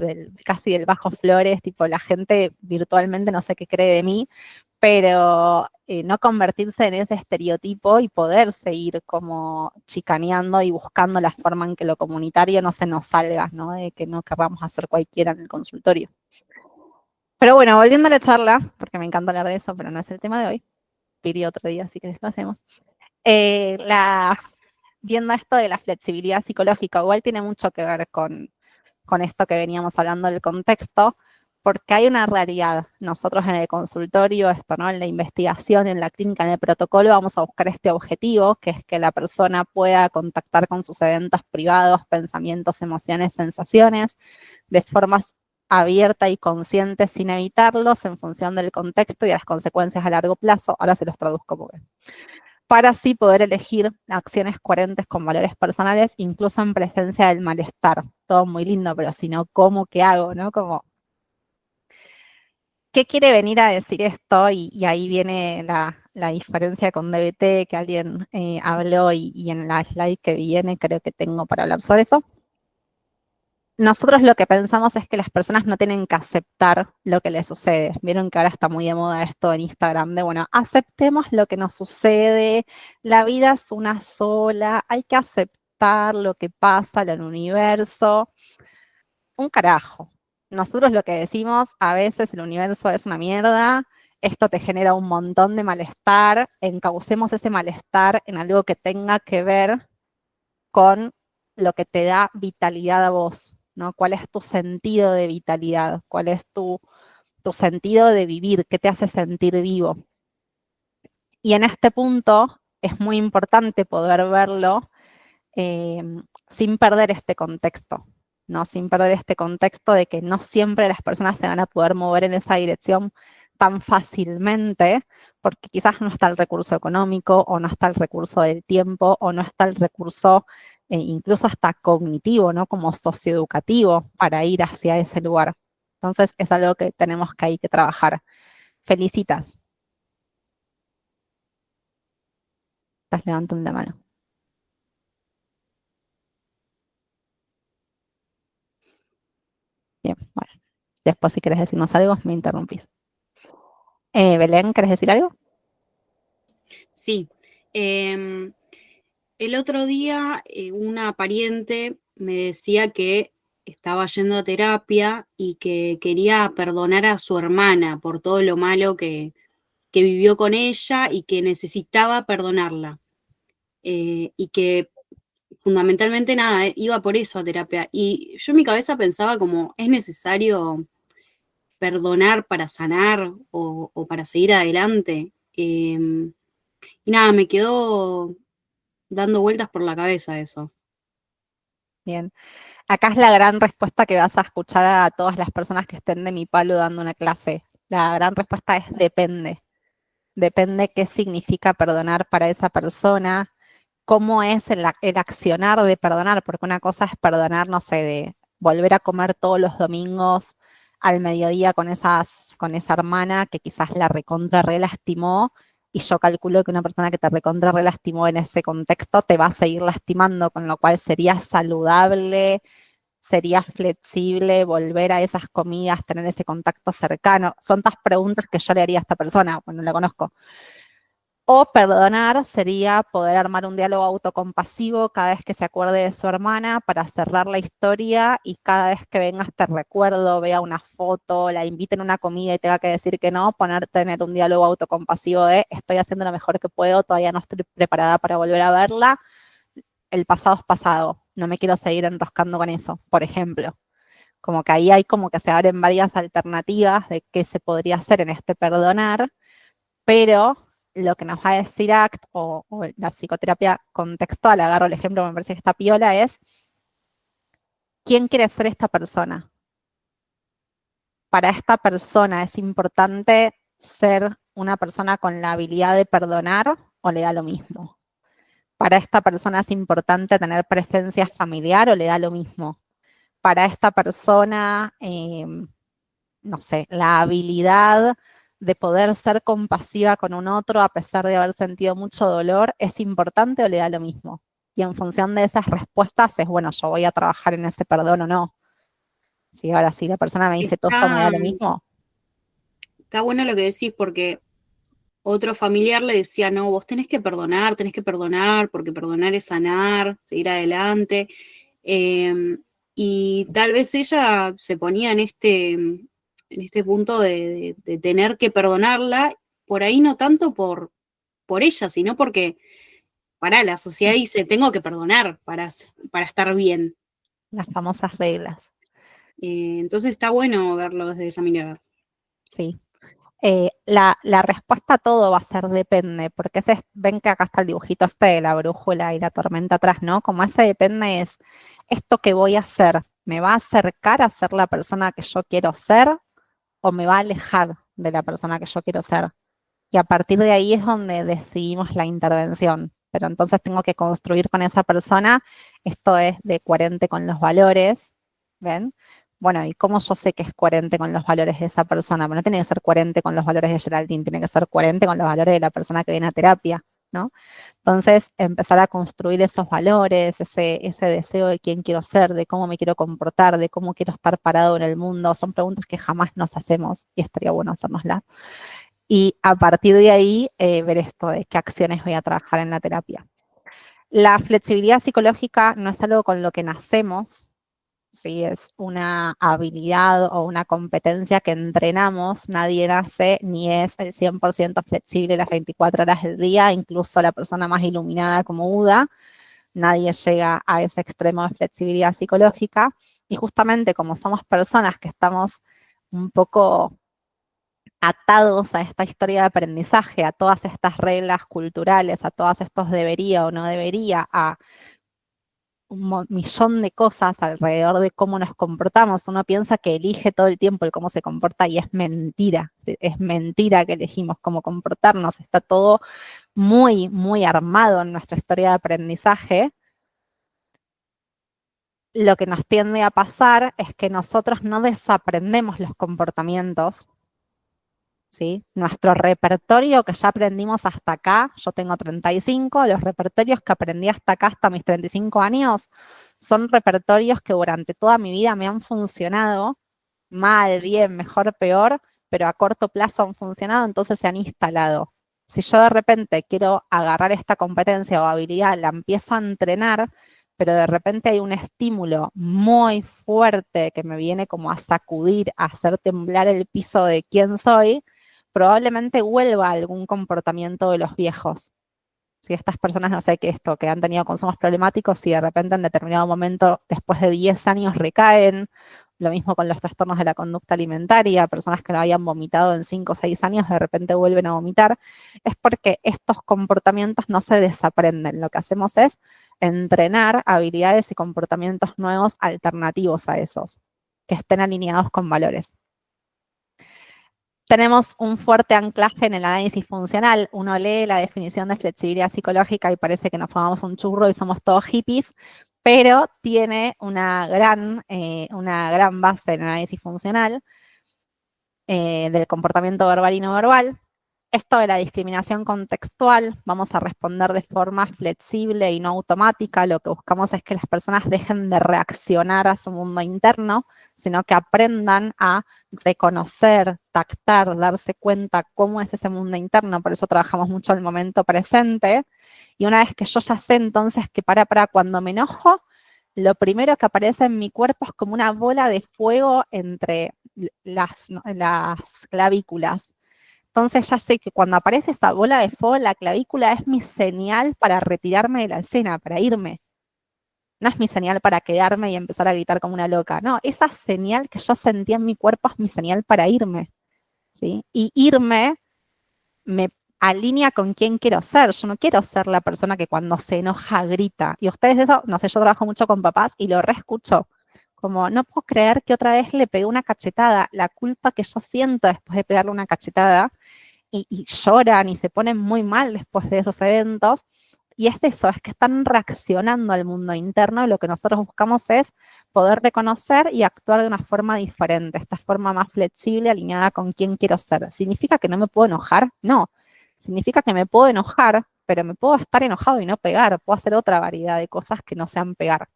Speaker 2: casi del Bajo Flores, tipo la gente virtualmente no sé qué cree de mí, pero no convertirse en ese estereotipo y poder seguir como chicaneando y buscando la forma en que lo comunitario no se nos salga, ¿no? De que no querramos hacer cualquiera en el consultorio. Pero bueno, volviendo a la charla, porque me encanta hablar de eso, pero no es el tema de hoy. Piri otro día, así que lo hacemos. Viendo esto de la flexibilidad psicológica, igual tiene mucho que ver con esto que veníamos hablando del contexto, porque hay una realidad. Nosotros en el consultorio, esto, ¿no? En la investigación, en la clínica, en el protocolo, vamos a buscar este objetivo, que es que la persona pueda contactar con sus eventos privados, pensamientos, emociones, sensaciones, de formas abierta y consciente sin evitarlos en función del contexto y de las consecuencias a largo plazo. Ahora se los traduzco porque para así poder elegir acciones coherentes con valores personales, incluso en presencia del malestar. Todo muy lindo, pero si no, ¿cómo que hago? ¿No? Como, ¿qué quiere venir a decir esto? Y ahí viene la diferencia con DBT que alguien habló y en la slide que viene creo que tengo para hablar sobre eso. Nosotros lo que pensamos es que las personas no tienen que aceptar lo que les sucede. Vieron que ahora está muy de moda esto en Instagram de, bueno, aceptemos lo que nos sucede, la vida es una sola, hay que aceptar lo que pasa en el universo. Un carajo. Nosotros lo que decimos, a veces el universo es una mierda, esto te genera un montón de malestar, encaucemos ese malestar en algo que tenga que ver con lo que te da vitalidad a vos, ¿no? ¿Cuál es tu sentido de vitalidad? ¿Cuál es tu sentido de vivir? ¿Qué te hace sentir vivo? Y en este punto es muy importante poder verlo sin perder este contexto, ¿no? Sin perder este contexto de que no siempre las personas se van a poder mover en esa dirección tan fácilmente, porque quizás no está el recurso económico, o no está el recurso del tiempo, o no está el recurso incluso hasta cognitivo, ¿no? Como socioeducativo para ir hacia ese lugar. Entonces es algo que tenemos que hay que trabajar. Felicitas. Estás levantando la mano. Bien, bueno. Después si querés decirnos algo, me interrumpís. Belén, ¿querés decir algo?
Speaker 4: Sí. El otro día una pariente me decía que estaba yendo a terapia y que quería perdonar a su hermana por todo lo malo que vivió con ella y que necesitaba perdonarla. Y que fundamentalmente nada, iba por eso a terapia. Y yo en mi cabeza pensaba como, ¿es necesario perdonar para sanar o para seguir adelante? Y nada, me quedó dando vueltas por la cabeza eso.
Speaker 2: Bien. Acá es la gran respuesta que vas a escuchar a todas las personas que estén de mi palo dando una clase. La gran respuesta es depende. Depende qué significa perdonar para esa persona, cómo es el accionar de perdonar, porque una cosa es perdonar, no sé, de volver a comer todos los domingos al mediodía con esa hermana que quizás la recontra relastimó, y yo calculo que una persona que te recontra relastimó en ese contexto te va a seguir lastimando, con lo cual sería saludable, sería flexible volver a esas comidas, tener ese contacto cercano. Son tas preguntas que yo le haría a esta persona, bueno, no la conozco. O perdonar sería poder armar un diálogo autocompasivo cada vez que se acuerde de su hermana para cerrar la historia y cada vez que venga este recuerdo, vea una foto, la inviten a una comida y tenga que decir que no, tener un diálogo autocompasivo de estoy haciendo lo mejor que puedo, todavía no estoy preparada para volver a verla, el pasado es pasado, no me quiero seguir enroscando con eso, por ejemplo. Como que ahí hay como que se abren varias alternativas de qué se podría hacer en este perdonar, pero lo que nos va a decir ACT o la psicoterapia contextual, agarro el ejemplo, me parece que está piola, es ¿quién quiere ser esta persona? Para esta persona es importante ser una persona con la habilidad de perdonar o le da lo mismo. Para esta persona es importante tener presencia familiar o le da lo mismo. Para esta persona, no sé, la habilidad de poder ser compasiva con un otro a pesar de haber sentido mucho dolor, ¿es importante o le da lo mismo? Y en función de esas respuestas es, bueno, yo voy a trabajar en ese perdón o no. Sí, ahora sí, la persona me dice, todo esto me da lo mismo.
Speaker 4: Está bueno lo que decís, porque otro familiar le decía, no, vos tenés que perdonar, porque perdonar es sanar, seguir adelante. Y tal vez ella se ponía en este punto de tener que perdonarla, por ahí no tanto por ella, sino porque, la sociedad dice, tengo que perdonar para estar bien.
Speaker 2: Las famosas reglas,
Speaker 4: Entonces está bueno verlo desde esa mirada.
Speaker 2: sí. La respuesta a todo va a ser depende, porque ven que acá está el dibujito este de la brújula y la tormenta atrás, ¿no? Como ese depende es, ¿esto que voy a hacer me va a acercar a ser la persona que yo quiero ser o me va a alejar de la persona que yo quiero ser? Y a partir de ahí es donde decidimos la intervención. Pero entonces tengo que construir con esa persona, esto es de coherente con los valores, ¿ven? Bueno, ¿y cómo yo sé que es coherente con los valores de esa persona? Bueno, no tiene que ser coherente con los valores de Geraldine, tiene que ser coherente con los valores de la persona que viene a terapia, ¿no? Entonces, empezar a construir esos valores, ese deseo de quién quiero ser, de cómo me quiero comportar, de cómo quiero estar parado en el mundo, son preguntas que jamás nos hacemos y estaría bueno hacérnoslas. Y a partir de ahí, ver esto de qué acciones voy a trabajar en la terapia. La flexibilidad psicológica no es algo con lo que nacemos, ¿sí? Es una habilidad o una competencia que entrenamos. Nadie nace ni es el 100% flexible las 24 horas del día, incluso la persona más iluminada como Buda. Nadie llega a ese extremo de flexibilidad psicológica. Y justamente como somos personas que estamos un poco atados a esta historia de aprendizaje, a todas estas reglas culturales, a todos estos debería o no debería, a un millón de cosas alrededor de cómo nos comportamos. Uno piensa que elige todo el tiempo el cómo se comporta y es mentira. Es mentira que elegimos cómo comportarnos. Está todo muy, muy armado en nuestra historia de aprendizaje. Lo que nos tiende a pasar es que nosotros no desaprendemos los comportamientos, ¿sí? Nuestro repertorio que ya aprendimos hasta acá, yo tengo 35, los repertorios que aprendí hasta acá, hasta mis 35 años, son repertorios que durante toda mi vida me han funcionado, mal, bien, mejor, peor, pero a corto plazo han funcionado, entonces se han instalado. Si yo de repente quiero agarrar esta competencia o habilidad, la empiezo a entrenar, pero de repente hay un estímulo muy fuerte que me viene como a sacudir, a hacer temblar el piso de quién soy, probablemente vuelva a algún comportamiento de los viejos. Si estas personas, no sé qué esto, que han tenido consumos problemáticos y de repente en determinado momento, después de 10 años, recaen. Lo mismo con los trastornos de la conducta alimentaria, personas que no habían vomitado en 5 o 6 años, de repente vuelven a vomitar. Es porque estos comportamientos no se desaprenden. Lo que hacemos es entrenar habilidades y comportamientos nuevos alternativos a esos, que estén alineados con valores. Tenemos un fuerte anclaje en el análisis funcional. Uno lee la definición de flexibilidad psicológica y parece que nos fumamos un churro y somos todos hippies, pero tiene una gran base en el análisis funcional del comportamiento verbal y no verbal. Esto de la discriminación contextual, vamos a responder de forma flexible y no automática. Lo que buscamos es que las personas dejen de reaccionar a su mundo interno, sino que aprendan a reconocer, tactar, darse cuenta cómo es ese mundo interno. Por eso trabajamos mucho el momento presente. Y una vez que yo ya sé entonces que para cuando me enojo, lo primero que aparece en mi cuerpo es como una bola de fuego entre las clavículas. Entonces ya sé que cuando aparece esa bola de fuego en la clavícula es mi señal para retirarme de la escena, para irme. no es mi señal para quedarme y empezar a gritar como una loca. No, esa señal que yo sentía en mi cuerpo es mi señal para irme, ¿sí? Y irme me alinea con quién quiero ser. Yo no quiero ser la persona que cuando se enoja grita. Y ustedes eso, no sé, yo trabajo mucho con papás y lo reescucho. Como, no puedo creer que otra vez le pegué una cachetada. La culpa que yo siento después de pegarle una cachetada, y lloran y se ponen muy mal después de esos eventos. Y es eso, es que están reaccionando al mundo interno, y lo que nosotros buscamos es poder reconocer y actuar de una forma diferente, esta forma más flexible, alineada con quién quiero ser. ¿Significa que no me puedo enojar? No. Significa que me puedo enojar, pero me puedo estar enojado y no pegar. Puedo hacer otra variedad de cosas que no sean pegar.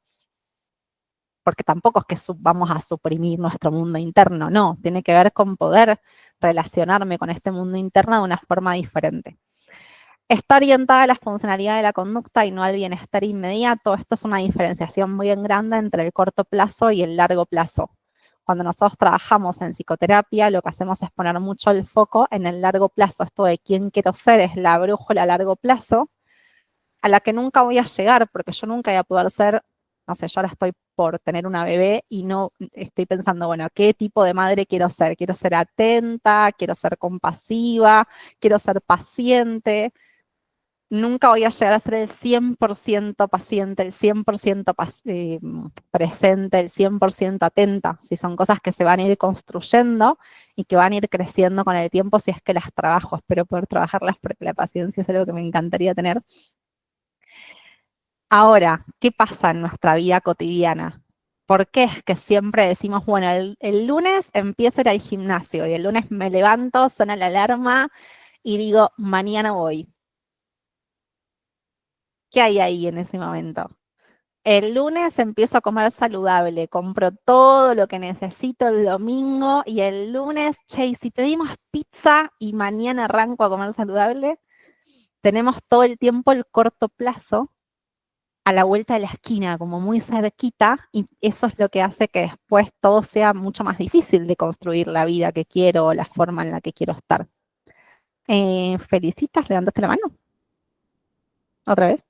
Speaker 2: Porque tampoco es que vamos a suprimir nuestro mundo interno, no. Tiene que ver con poder relacionarme con este mundo interno de una forma diferente. Está orientada a la funcionalidad de la conducta y no al bienestar inmediato. Esto es una diferenciación muy grande entre el corto plazo y el largo plazo. Cuando nosotros trabajamos en psicoterapia, lo que hacemos es poner mucho el foco en el largo plazo. Esto de quién quiero ser es la brújula a largo plazo, a la que nunca voy a llegar, porque yo nunca voy a poder ser, no sé, yo ahora estoy por tener una bebé y no estoy pensando, bueno, ¿qué tipo de madre quiero ser? Quiero ser atenta, quiero ser compasiva, quiero ser paciente. Nunca voy a llegar a ser el 100% paciente, el 100% presente, el 100% atenta, si son cosas que se van a ir construyendo y que van a ir creciendo con el tiempo si es que las trabajo. Espero poder trabajarlas porque la paciencia es algo que me encantaría tener. Ahora, ¿qué pasa en nuestra vida cotidiana? ¿Por qué es que siempre decimos, bueno, el lunes empiezo a ir al gimnasio y el lunes me levanto, suena la alarma y digo, mañana voy? ¿Qué hay ahí en ese momento? El lunes empiezo a comer saludable, compro todo lo que necesito el domingo y el lunes, che, ¿y si pedimos pizza y mañana arranco a comer saludable? Tenemos todo el tiempo el corto plazo a la vuelta de la esquina, como muy cerquita, y eso es lo que hace que después todo sea mucho más difícil de construir la vida que quiero o la forma en la que quiero estar. Felicitas, levantaste la mano. ¿Otra vez?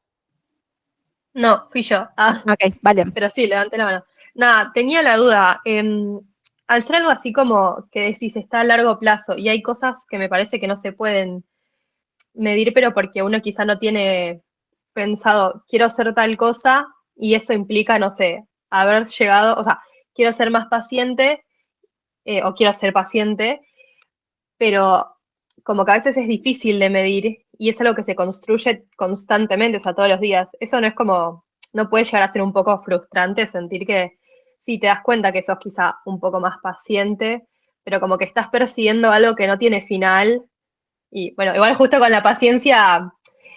Speaker 5: No, fui yo.
Speaker 2: Ok, vale.
Speaker 5: Pero sí, levanté la mano. Nada, tenía la duda. Al ser algo así como que decís está a largo plazo y hay cosas que me parece que no se pueden medir, pero porque uno quizá no tiene pensado, quiero hacer tal cosa y eso implica, no sé, haber llegado, o sea, quiero ser más paciente o quiero ser paciente, pero como que a veces es difícil de medir y es algo que se construye constantemente, o sea, todos los días. Eso no es como, no puede llegar a ser un poco frustrante sentir que sí te das cuenta que sos quizá un poco más paciente, pero como que estás persiguiendo algo que no tiene final. Y bueno, igual justo con la paciencia,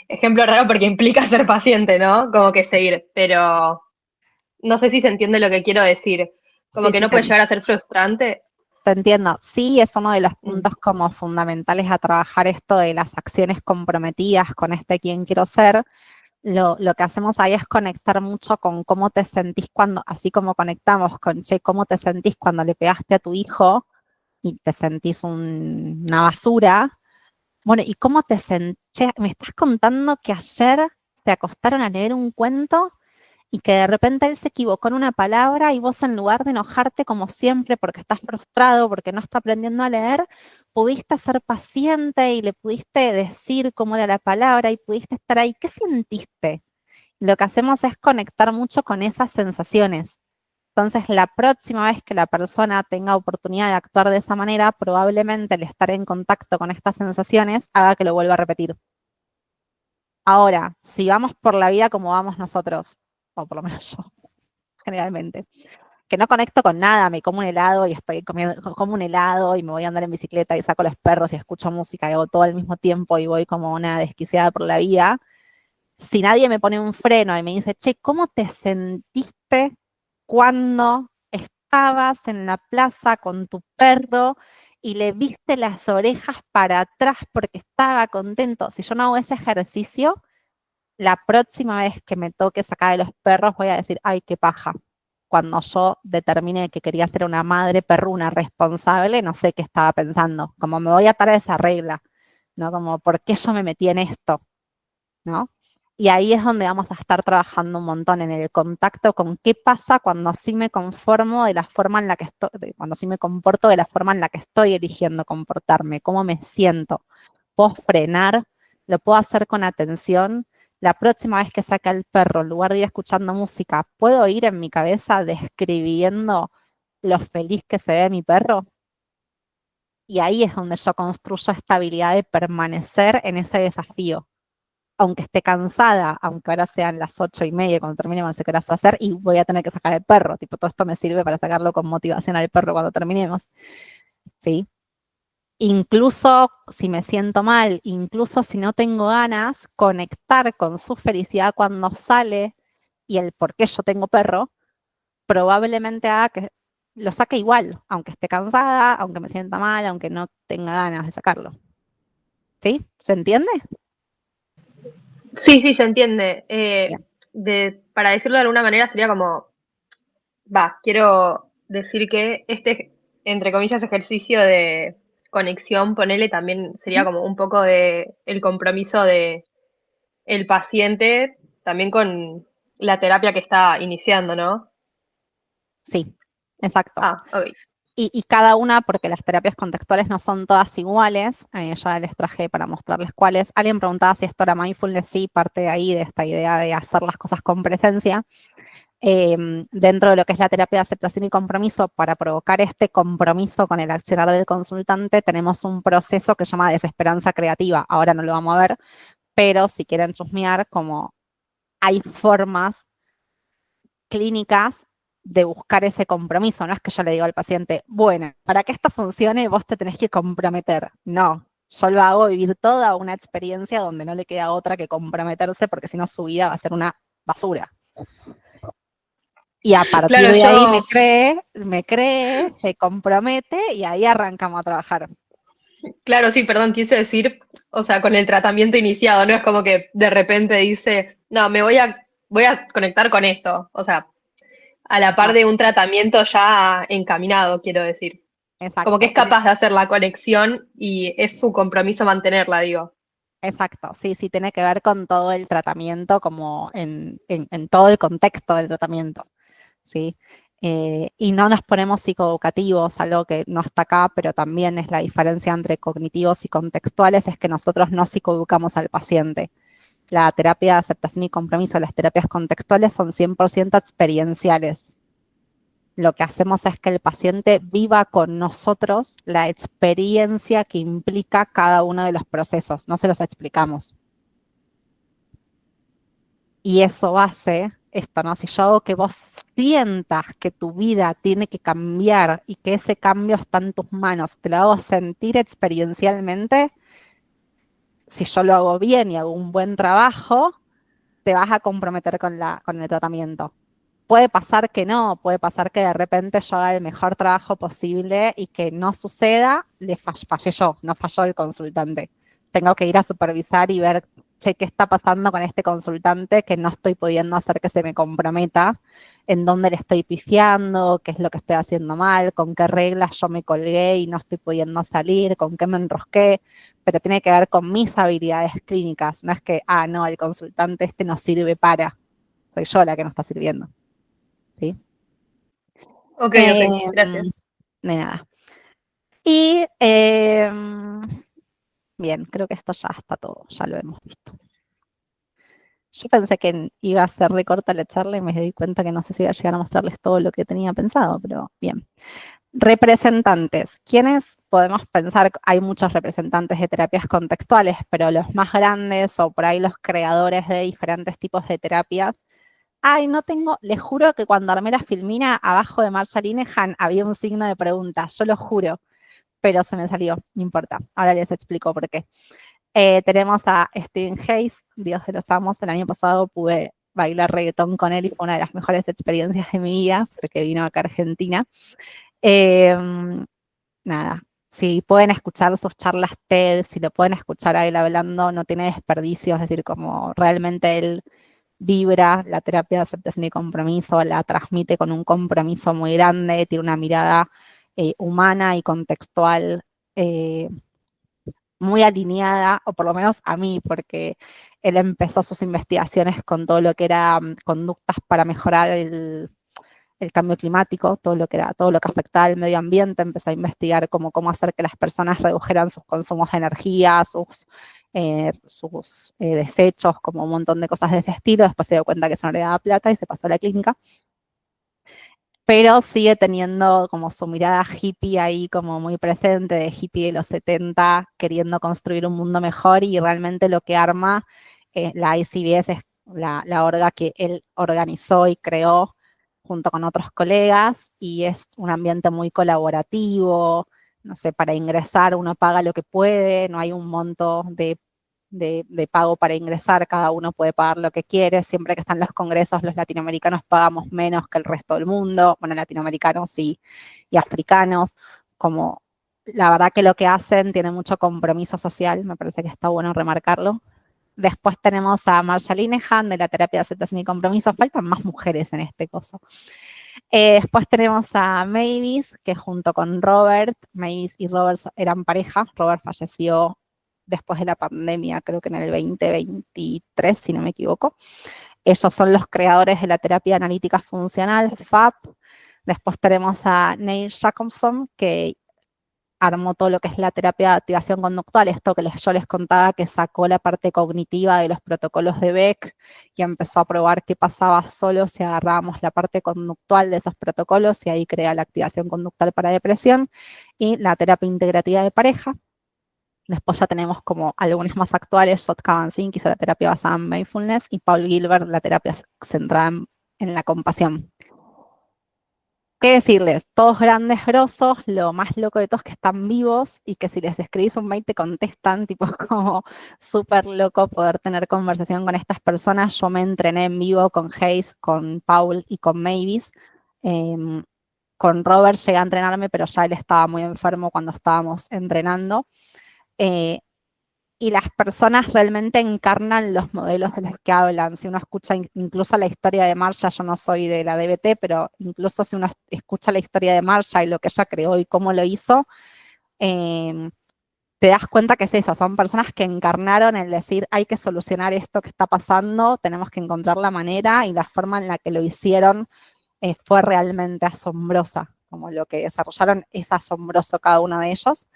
Speaker 5: ejemplo raro porque implica ser paciente, ¿no? Como que seguir, pero no sé si se entiende lo que quiero decir. Como
Speaker 2: Sí,
Speaker 5: que
Speaker 2: sí,
Speaker 5: no puede llegar a ser frustrante.
Speaker 2: te entiendo. Sí, es uno de los puntos como fundamentales a trabajar esto de las acciones comprometidas con este quién quiero ser. Lo que hacemos ahí es conectar mucho con cómo te sentís cuando, así como conectamos con, che, cómo te sentís cuando le pegaste a tu hijo y te sentís una basura. Bueno, ¿y cómo te sentís? Me estás contando que ayer te acostaron a leer un cuento y que de repente él se equivocó en una palabra y vos, en lugar de enojarte como siempre porque estás frustrado, porque no está aprendiendo a leer, pudiste ser paciente y le pudiste decir cómo era la palabra y pudiste estar ahí. ¿Qué sentiste? Lo que hacemos es conectar mucho con esas sensaciones. Entonces, la próxima vez que la persona tenga oportunidad de actuar de esa manera, probablemente el estar en contacto con estas sensaciones haga que lo vuelva a repetir. Ahora, si vamos por la vida como vamos nosotros, o por lo menos yo, generalmente, que no conecto con nada, me como un helado y estoy comiendo, como un helado y me voy a andar en bicicleta y saco los perros y escucho música y hago todo al mismo tiempo y voy como una desquiciada por la vida, si nadie me pone un freno y me dice, che, ¿cómo te sentiste cuando estabas en la plaza con tu perro y le viste las orejas para atrás porque estaba contento? Si yo no hago ese ejercicio, la próxima vez que me toque sacar de los perros voy a decir, ay, qué paja. Cuando yo determiné que quería ser una madre perruna responsable, no sé qué estaba pensando. Como me voy a atar a esa regla, ¿no? Como, ¿por qué yo me metí en esto? ¿No? Y ahí es donde vamos a estar trabajando un montón en el contacto con qué pasa cuando sí me conformo de la forma en la que estoy, cuando sí me comporto de la forma en la que estoy eligiendo comportarme, cómo me siento. ¿Puedo frenar? ¿Lo puedo hacer con atención? La próxima vez que saque al perro, en lugar de ir escuchando música, ¿puedo ir en mi cabeza describiendo lo feliz que se ve mi perro? Y ahí es donde yo construyo esta habilidad de permanecer en ese desafío. Aunque esté cansada, aunque ahora sean las 8:30 cuando termine, no sé qué vas a hacer, y voy a tener que sacar al perro. Tipo, todo esto me sirve para sacarlo con motivación al perro cuando terminemos. ¿Sí? Incluso si me siento mal, incluso si no tengo ganas, conectar con su felicidad cuando sale y el por qué yo tengo perro, probablemente haga que lo saque igual, aunque esté cansada, aunque me sienta mal, aunque no tenga ganas de sacarlo. ¿Sí? ¿Se entiende?
Speaker 5: Sí, sí, se entiende.
Speaker 2: Bien.
Speaker 5: Para decirlo de alguna manera sería como, quiero decir que este, entre comillas, ejercicio de conexión, ponele, también sería como un poco de el compromiso de el paciente también con la terapia que está iniciando, ¿no?
Speaker 2: Sí, exacto.
Speaker 5: Ok.
Speaker 2: Y cada una, porque las terapias contextuales no son todas iguales, ya les traje para mostrarles cuáles. Alguien preguntaba si esto era mindfulness, sí, parte de ahí, de esta idea de hacer las cosas con presencia. Dentro de lo que es la terapia de aceptación y compromiso, para provocar este compromiso con el accionar del consultante, tenemos un proceso que se llama desesperanza creativa. Ahora no lo vamos a ver, pero si quieren chusmear, como hay formas clínicas de buscar ese compromiso. No es que yo le digo al paciente, bueno, para que esto funcione vos te tenés que comprometer. No, yo lo hago vivir toda una experiencia donde no le queda otra que comprometerse porque si no su vida va a ser una basura. Y a partir
Speaker 5: Claro,
Speaker 2: de ahí
Speaker 5: yo,
Speaker 2: me cree, se compromete y ahí arrancamos a trabajar.
Speaker 5: claro, sí, perdón, quise decir, o sea, con el tratamiento iniciado, no es como que de repente dice, no, voy a conectar con esto. O sea, a la par
Speaker 2: Exacto,
Speaker 5: de un tratamiento ya encaminado, quiero decir. Como que
Speaker 2: exacto.
Speaker 5: es capaz de hacer la conexión y es su compromiso mantenerla, digo.
Speaker 2: Exacto, sí, sí, tiene que ver con todo el tratamiento, como en todo el contexto del tratamiento, ¿sí? Y no nos ponemos psicoeducativos, algo que no está acá, pero también es la diferencia entre cognitivos y contextuales, es que nosotros no psicoeducamos al paciente. La terapia de aceptación y compromiso, las terapias contextuales son 100% experienciales. Lo que hacemos es que el paciente viva con nosotros la experiencia que implica cada uno de los procesos, no se los explicamos. Y eso hace esto, ¿no? Si yo hago que vos sientas que tu vida tiene que cambiar y que ese cambio está en tus manos, te lo hago sentir experiencialmente, si yo lo hago bien y hago un buen trabajo, te vas a comprometer con el tratamiento. Puede pasar que no, puede pasar que de repente yo haga el mejor trabajo posible y que no suceda, fallé yo, no falló el consultante. Tengo que ir a supervisar y ver, che, qué está pasando con este consultante que no estoy pudiendo hacer que se me comprometa, en dónde le estoy pifiando, qué es lo que estoy haciendo mal, con qué reglas yo me colgué y no estoy pudiendo salir, con qué me enrosqué, pero tiene que ver con mis habilidades clínicas. No es que, no, el consultante este no sirve para, soy yo la que no está sirviendo. ¿Sí?
Speaker 5: Ok,
Speaker 2: Eh,
Speaker 5: gracias.
Speaker 2: de nada. Y bien, creo que esto ya está todo, ya lo hemos visto. Yo pensé que iba a ser de corta la charla y me di cuenta que no sé si iba a llegar a mostrarles todo lo que tenía pensado, pero bien. Representantes. ¿Quiénes podemos pensar? Hay muchos representantes de terapias contextuales, pero los más grandes o por ahí los creadores de diferentes tipos de terapias. Ay, no tengo, les juro que cuando armé la filmina, abajo de Marshall Linehan había un signo de pregunta, yo lo juro, pero se me salió, no importa, ahora les explico por qué. Tenemos a Steven Hayes, Dios de los amos, el año pasado pude bailar reggaetón con él y fue una de las mejores experiencias de mi vida, porque vino acá a Argentina. Nada, si pueden escuchar sus charlas TED, si lo pueden escuchar a él hablando, no tiene desperdicio, es decir, como realmente él vibra la terapia de aceptación y compromiso, la transmite con un compromiso muy grande, tiene una mirada humana y contextual muy alineada, o por lo menos a mí, porque él empezó sus investigaciones con todo lo que era conductas para mejorar el cambio climático, todo lo que afectaba al medio ambiente, empezó a investigar cómo hacer que las personas redujeran sus consumos de energía, sus desechos, como un montón de cosas de ese estilo. Después se dio cuenta que eso no le daba plata y se pasó a la clínica. Pero sigue teniendo como su mirada hippie ahí como muy presente, de hippie de los 70, queriendo construir un mundo mejor, y realmente lo que arma la ICBS es la orga que él organizó y creó junto con otros colegas, y es un ambiente muy colaborativo. No sé, para ingresar uno paga lo que puede, no hay un monto de pago para ingresar, cada uno puede pagar lo que quiere. Siempre que están los congresos, los latinoamericanos pagamos menos que el resto del mundo, bueno, latinoamericanos y africanos. Como la verdad que lo que hacen tiene mucho compromiso social, me parece que está bueno remarcarlo. Después tenemos a Marsha Linehan de la terapia de aceptación y compromiso. Faltan más mujeres en este coso. Después tenemos a Mavis, que junto con Robert, Mavis y Robert eran pareja. Robert falleció después de la pandemia, creo que en el 2023, si no me equivoco. Ellos son los creadores de la terapia analítica funcional, FAP. Después tenemos a Neil Jacobson, que armó todo lo que es la terapia de activación conductual, esto que yo les contaba, que sacó la parte cognitiva de los protocolos de Beck y empezó a probar qué pasaba solo si agarrábamos la parte conductual de esos protocolos, y ahí crea la activación conductual para depresión, y la terapia integrativa de pareja. Después ya tenemos como algunos más actuales, Scott Kabat-Zinn, que hizo la terapia basada en mindfulness, y Paul Gilbert, la terapia centrada en la compasión. ¿Qué decirles? Todos grandes, grosos, lo más loco de todos es que están vivos, y que si les escribís un mail te contestan, tipo como súper loco poder tener conversación con estas personas. Yo me entrené en vivo con Hayes, con Paul y con Mavis. Con Robert llegué a entrenarme, pero ya él estaba muy enfermo cuando estábamos entrenando. Y las personas realmente encarnan los modelos de los que hablan. Si uno escucha incluso la historia de Marsha, yo no soy de la DBT, pero incluso si uno escucha la historia de Marsha y lo que ella creó y cómo lo hizo, te das cuenta que es eso, son personas que encarnaron el decir, hay que solucionar esto que está pasando, tenemos que encontrar la manera, y la forma en la que lo hicieron fue realmente asombrosa. Como lo que desarrollaron es asombroso cada uno de ellos.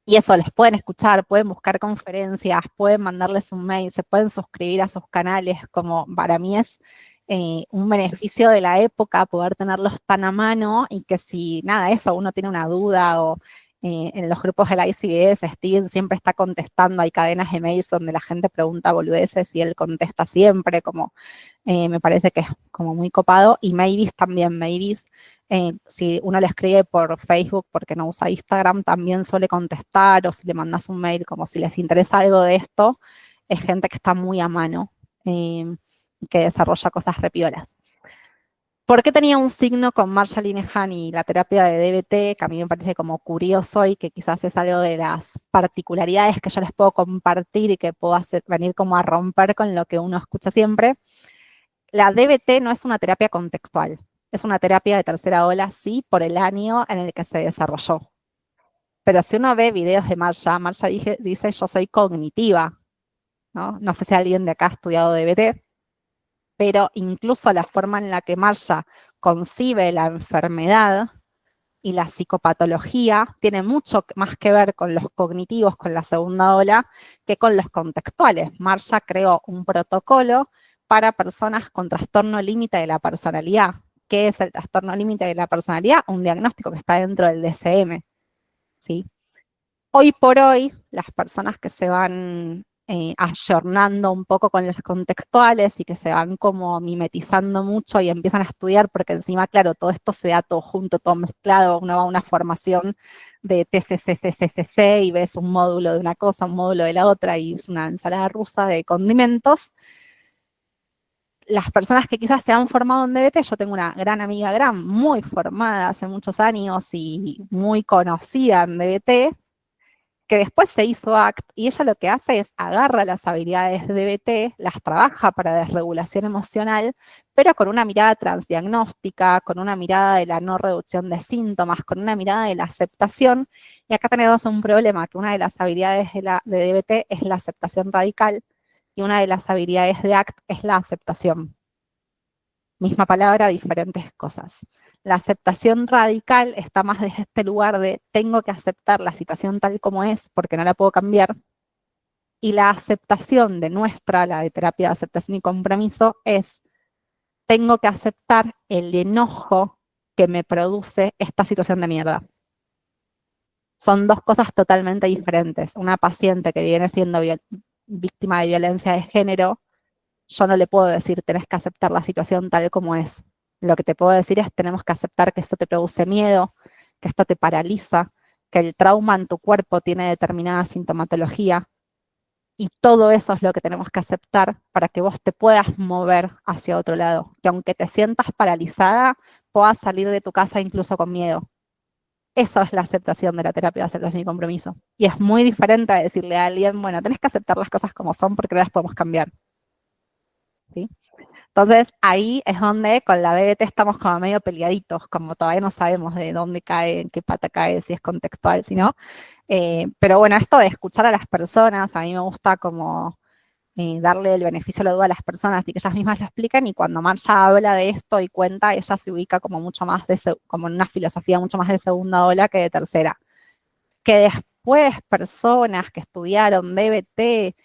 Speaker 2: Y eso, les pueden escuchar, pueden buscar conferencias, pueden mandarles un mail, se pueden suscribir a sus canales. Como para mí es un beneficio de la época poder tenerlos tan a mano, y que si nada, eso, uno tiene una duda, o en los grupos de la ICBS, Steven siempre está contestando, hay cadenas de mails donde la gente pregunta boludeces y él contesta siempre, como me parece que es como muy copado. Y Mavis también, Mavis, si uno le escribe por Facebook porque no usa Instagram, también suele contestar, o si le mandas un mail como si les interesa algo de esto, es gente que está muy a mano, que desarrolla cosas repiolas. ¿Por qué tenía un signo con Marsha Linehan y la terapia de DBT? Que a mí me parece como curioso, y que quizás es algo de las particularidades que yo les puedo compartir y que puedo hacer venir como a romper con lo que uno escucha siempre. La DBT no es una terapia contextual, es una terapia de tercera ola, sí, por el año en el que se desarrolló. Pero si uno ve videos de Marsha dice, yo soy cognitiva, ¿no? No sé si alguien de acá ha estudiado DBT, pero incluso la forma en la que Marsha concibe la enfermedad y la psicopatología tiene mucho más que ver con los cognitivos, con la segunda ola, que con los contextuales. Marsha creó un protocolo para personas con trastorno límite de la personalidad. ¿Qué es el trastorno límite de la personalidad? Un diagnóstico que está dentro del DSM, ¿sí? Hoy por hoy, las personas que se van ayornando un poco con las contextuales y que se van como mimetizando mucho y empiezan a estudiar, porque encima, claro, todo esto se da todo junto, todo mezclado, uno va a una formación de TCC y ves un módulo de una cosa, un módulo de la otra, y es una ensalada rusa de condimentos. Las personas que quizás se han formado en DBT, yo tengo una gran amiga, muy formada hace muchos años y muy conocida en DBT, que después se hizo ACT, y ella lo que hace es agarra las habilidades de DBT, las trabaja para desregulación emocional, pero con una mirada transdiagnóstica, con una mirada de la no reducción de síntomas, con una mirada de la aceptación, y acá tenemos un problema, que una de las habilidades de DBT es la aceptación radical, y una de las habilidades de ACT es la aceptación. Misma palabra, diferentes cosas. La aceptación radical está más desde este lugar de tengo que aceptar la situación tal como es porque no la puedo cambiar. Y la aceptación de la de terapia de aceptación y compromiso, es tengo que aceptar el enojo que me produce esta situación de mierda. Son dos cosas totalmente diferentes. Una paciente que viene siendo víctima de violencia de género, yo no le puedo decir tenés que aceptar la situación tal como es. Lo que te puedo decir es tenemos que aceptar que esto te produce miedo, que esto te paraliza, que el trauma en tu cuerpo tiene determinada sintomatología, y todo eso es lo que tenemos que aceptar para que vos te puedas mover hacia otro lado. Que aunque te sientas paralizada, puedas salir de tu casa incluso con miedo. Eso es la aceptación de la terapia de aceptación y compromiso. Y es muy diferente a decirle a alguien, bueno, tenés que aceptar las cosas como son porque no las podemos cambiar. ¿Sí? Entonces, ahí es donde con la DBT estamos como medio peleaditos, como todavía no sabemos de dónde cae, en qué pata cae, si es contextual, si no. Pero bueno, esto de escuchar a las personas, a mí me gusta como darle el beneficio de la duda a las personas y que ellas mismas lo explican, y cuando Marcia habla de esto y cuenta, ella se ubica como mucho más como en una filosofía mucho más de segunda ola que de tercera. Que después personas que estudiaron DBT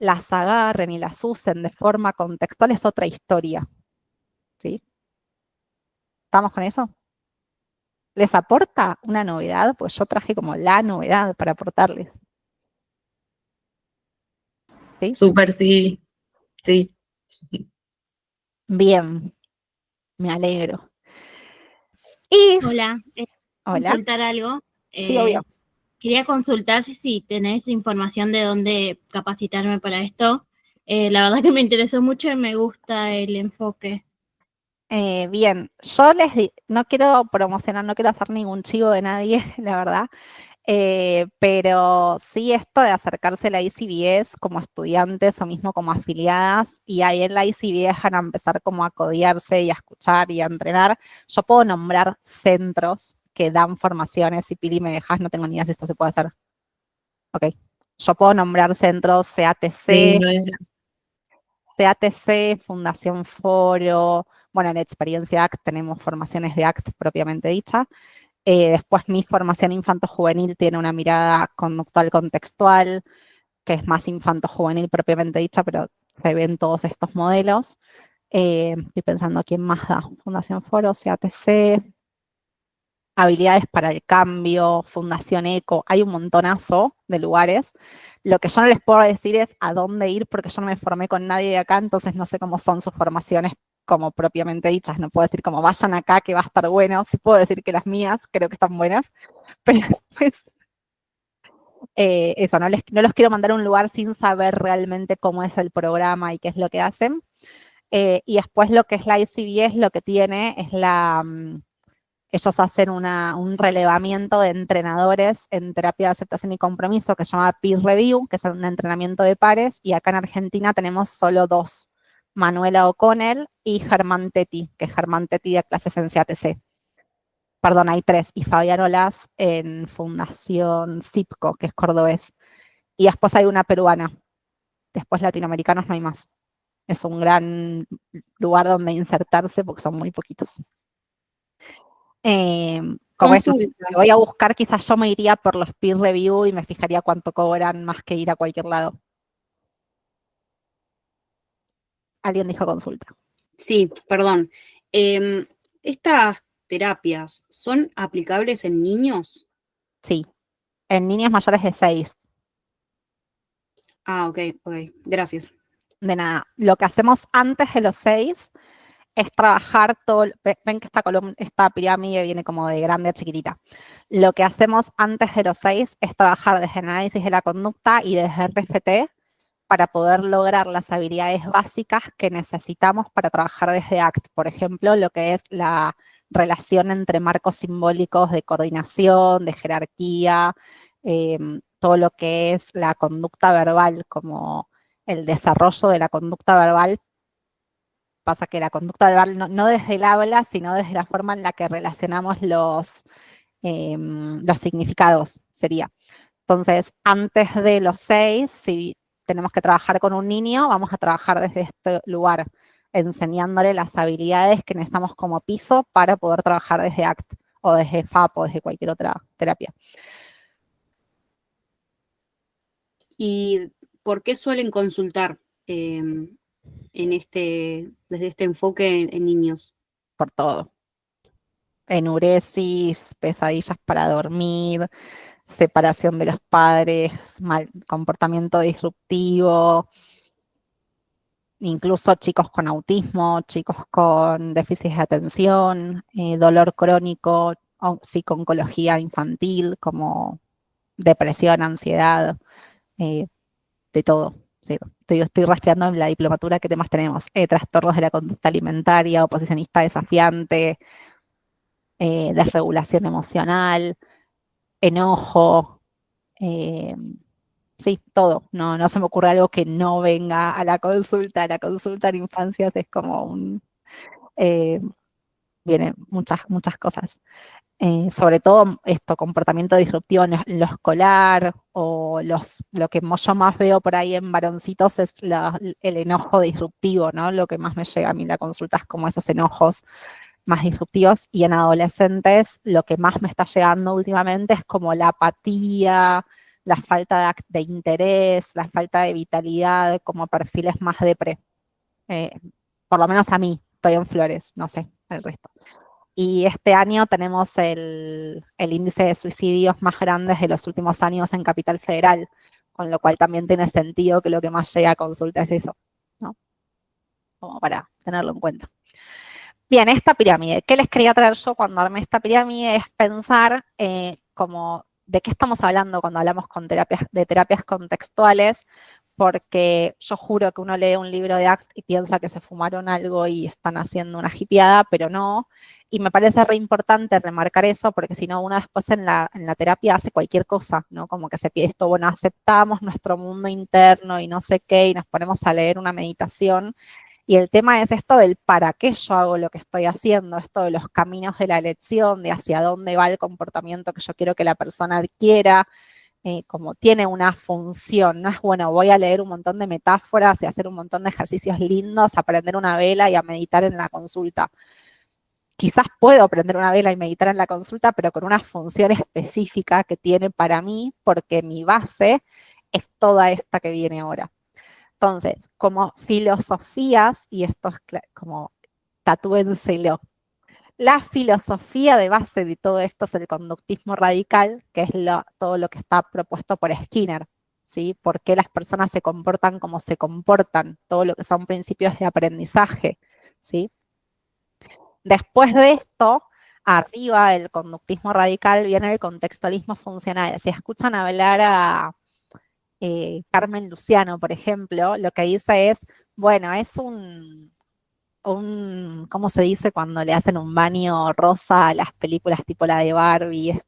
Speaker 2: las agarren y las usen de forma contextual es otra historia. ¿Sí? ¿Estamos con eso? ¿Les aporta una novedad? Pues yo traje como la novedad para aportarles. ¿Sí?
Speaker 1: Súper, sí. Sí.
Speaker 2: Bien, me alegro. Y,
Speaker 6: Hola,
Speaker 2: hola,
Speaker 6: consultar algo.
Speaker 2: sí, obvio.
Speaker 6: Quería consultar si tenés información de dónde capacitarme para esto. La verdad que me interesó mucho y me gusta el enfoque.
Speaker 2: Bien, yo no quiero promocionar, no quiero hacer ningún chivo de nadie, la verdad, pero sí esto de acercarse a la ICBS como estudiantes o mismo como afiliadas, y ahí en la ICBS van a empezar como a codearse y a escuchar y a entrenar. Yo puedo nombrar centros que dan formaciones, si Pili me dejas, no tengo ni idea si esto se puede hacer. Ok, yo puedo nombrar centros
Speaker 1: Sí,
Speaker 2: CATC,
Speaker 1: no es
Speaker 2: CATC, Fundación Foro. Bueno, en Experiencia ACT tenemos formaciones de ACT propiamente dicha. Después mi formación infanto-juvenil tiene una mirada conductual contextual, que es más infanto-juvenil propiamente dicha, pero se ven todos estos modelos. Estoy pensando quién más da. Fundación Foro, CATC, Habilidades para el Cambio, Fundación ECO. Hay un montonazo de lugares. Lo que yo no les puedo decir es a dónde ir, porque yo no me formé con nadie de acá, entonces no sé cómo son sus formaciones como propiamente dichas. No puedo decir como vayan acá que va a estar bueno. Sí puedo decir que las mías creo que están buenas, pero pues, eso, no los quiero mandar a un lugar sin saber realmente cómo es el programa y qué es lo que hacen. Y después lo que es la ICBS, lo que tiene es ellos hacen un relevamiento de entrenadores en terapia de aceptación y compromiso que se llama Peer Review, que es un entrenamiento de pares, y acá en Argentina tenemos solo dos, Manuela O'Connell y Germán Tetti, que es Germán Tetti de clases en CATC. Perdón, hay tres, y Fabián Olaz en Fundación CIPCO, que es cordobés. Y después hay una peruana. Después latinoamericanos no hay más. Es un gran lugar donde insertarse porque son muy poquitos. Como eso, si
Speaker 4: Consulta.
Speaker 2: voy a buscar, quizás yo me iría por los peer review y me fijaría cuánto cobran más que ir a cualquier lado. Alguien dijo consulta.
Speaker 4: Sí, perdón. ¿Estas terapias son aplicables en niños?
Speaker 2: Sí, en niños mayores de 6.
Speaker 4: Ah, ok, gracias.
Speaker 2: De nada. Lo que hacemos antes de los 6 es trabajar todo. Ven que esta pirámide viene como de grande a chiquitita. Lo que hacemos antes de los 6 es trabajar desde el análisis de la conducta y desde RFT para poder lograr las habilidades básicas que necesitamos para trabajar desde ACT. Por ejemplo, lo que es la relación entre marcos simbólicos de coordinación, de jerarquía, todo lo que es la conducta verbal, como el desarrollo de la conducta verbal. Pasa que la conducta verbal no desde el habla, sino desde la forma en la que relacionamos los significados, sería. Entonces, antes de los 6, si tenemos que trabajar con un niño, vamos a trabajar desde este lugar, enseñándole las habilidades que necesitamos como piso para poder trabajar desde ACT o desde FAP o desde cualquier otra terapia.
Speaker 4: ¿Y por qué suelen consultar desde este enfoque en niños?
Speaker 2: Por todo. Enuresis, pesadillas para dormir, separación de los padres, comportamiento disruptivo, incluso chicos con autismo, chicos con déficit de atención, dolor crónico, psico-oncología infantil, como depresión, ansiedad, de todo. Sí, estoy rastreando en la diplomatura qué temas tenemos. Trastornos de la conducta alimentaria, oposicionista desafiante, desregulación emocional, enojo, sí, todo. No se me ocurre algo que no venga a la consulta. La consulta en infancias es como vienen muchas cosas. Sobre todo esto, comportamiento disruptivo en lo escolar, o lo que yo más veo por ahí en varoncitos es el enojo disruptivo, ¿no? Lo que más me llega a mí en la consulta es como esos enojos más disruptivos, y en adolescentes lo que más me está llegando últimamente es como la apatía, la falta de interés, la falta de vitalidad, como perfiles más depre. Por lo menos a mí, estoy en flores, no sé, el resto. Y este año tenemos el índice de suicidios más grandes de los últimos años en Capital Federal, con lo cual también tiene sentido que lo que más llega a consulta es eso, ¿no? Como para tenerlo en cuenta. Bien, esta pirámide, ¿qué les quería traer yo cuando armé esta pirámide? Es pensar como de qué estamos hablando cuando hablamos de terapias contextuales, porque yo juro que uno lee un libro de ACT y piensa que se fumaron algo y están haciendo una hippieada, pero no. Y me parece re importante remarcar eso, porque si no, uno después en la terapia hace cualquier cosa, ¿no? Como que se pide esto, bueno, aceptamos nuestro mundo interno y no sé qué, y nos ponemos a leer una meditación. Y el tema es esto del para qué yo hago lo que estoy haciendo, esto de los caminos de la elección, de hacia dónde va el comportamiento que yo quiero que la persona adquiera, como tiene una función. No es, bueno, voy a leer un montón de metáforas y hacer un montón de ejercicios lindos, a prender una vela y a meditar en la consulta. Quizás puedo prender una vela y meditar en la consulta, pero con una función específica que tiene para mí, porque mi base es toda esta que viene ahora. Entonces, como filosofías, y esto es como tatúenselo, la filosofía de base de todo esto es el conductismo radical, que es todo lo que está propuesto por Skinner, ¿sí? ¿Por qué las personas se comportan como se comportan? Todo lo que son principios de aprendizaje, ¿sí? Después de esto, arriba del conductismo radical viene el contextualismo funcional. Si escuchan hablar a Carmen Luciano, por ejemplo, lo que dice es, bueno, es ¿cómo se dice cuando le hacen un baño rosa a las películas tipo la de Barbie?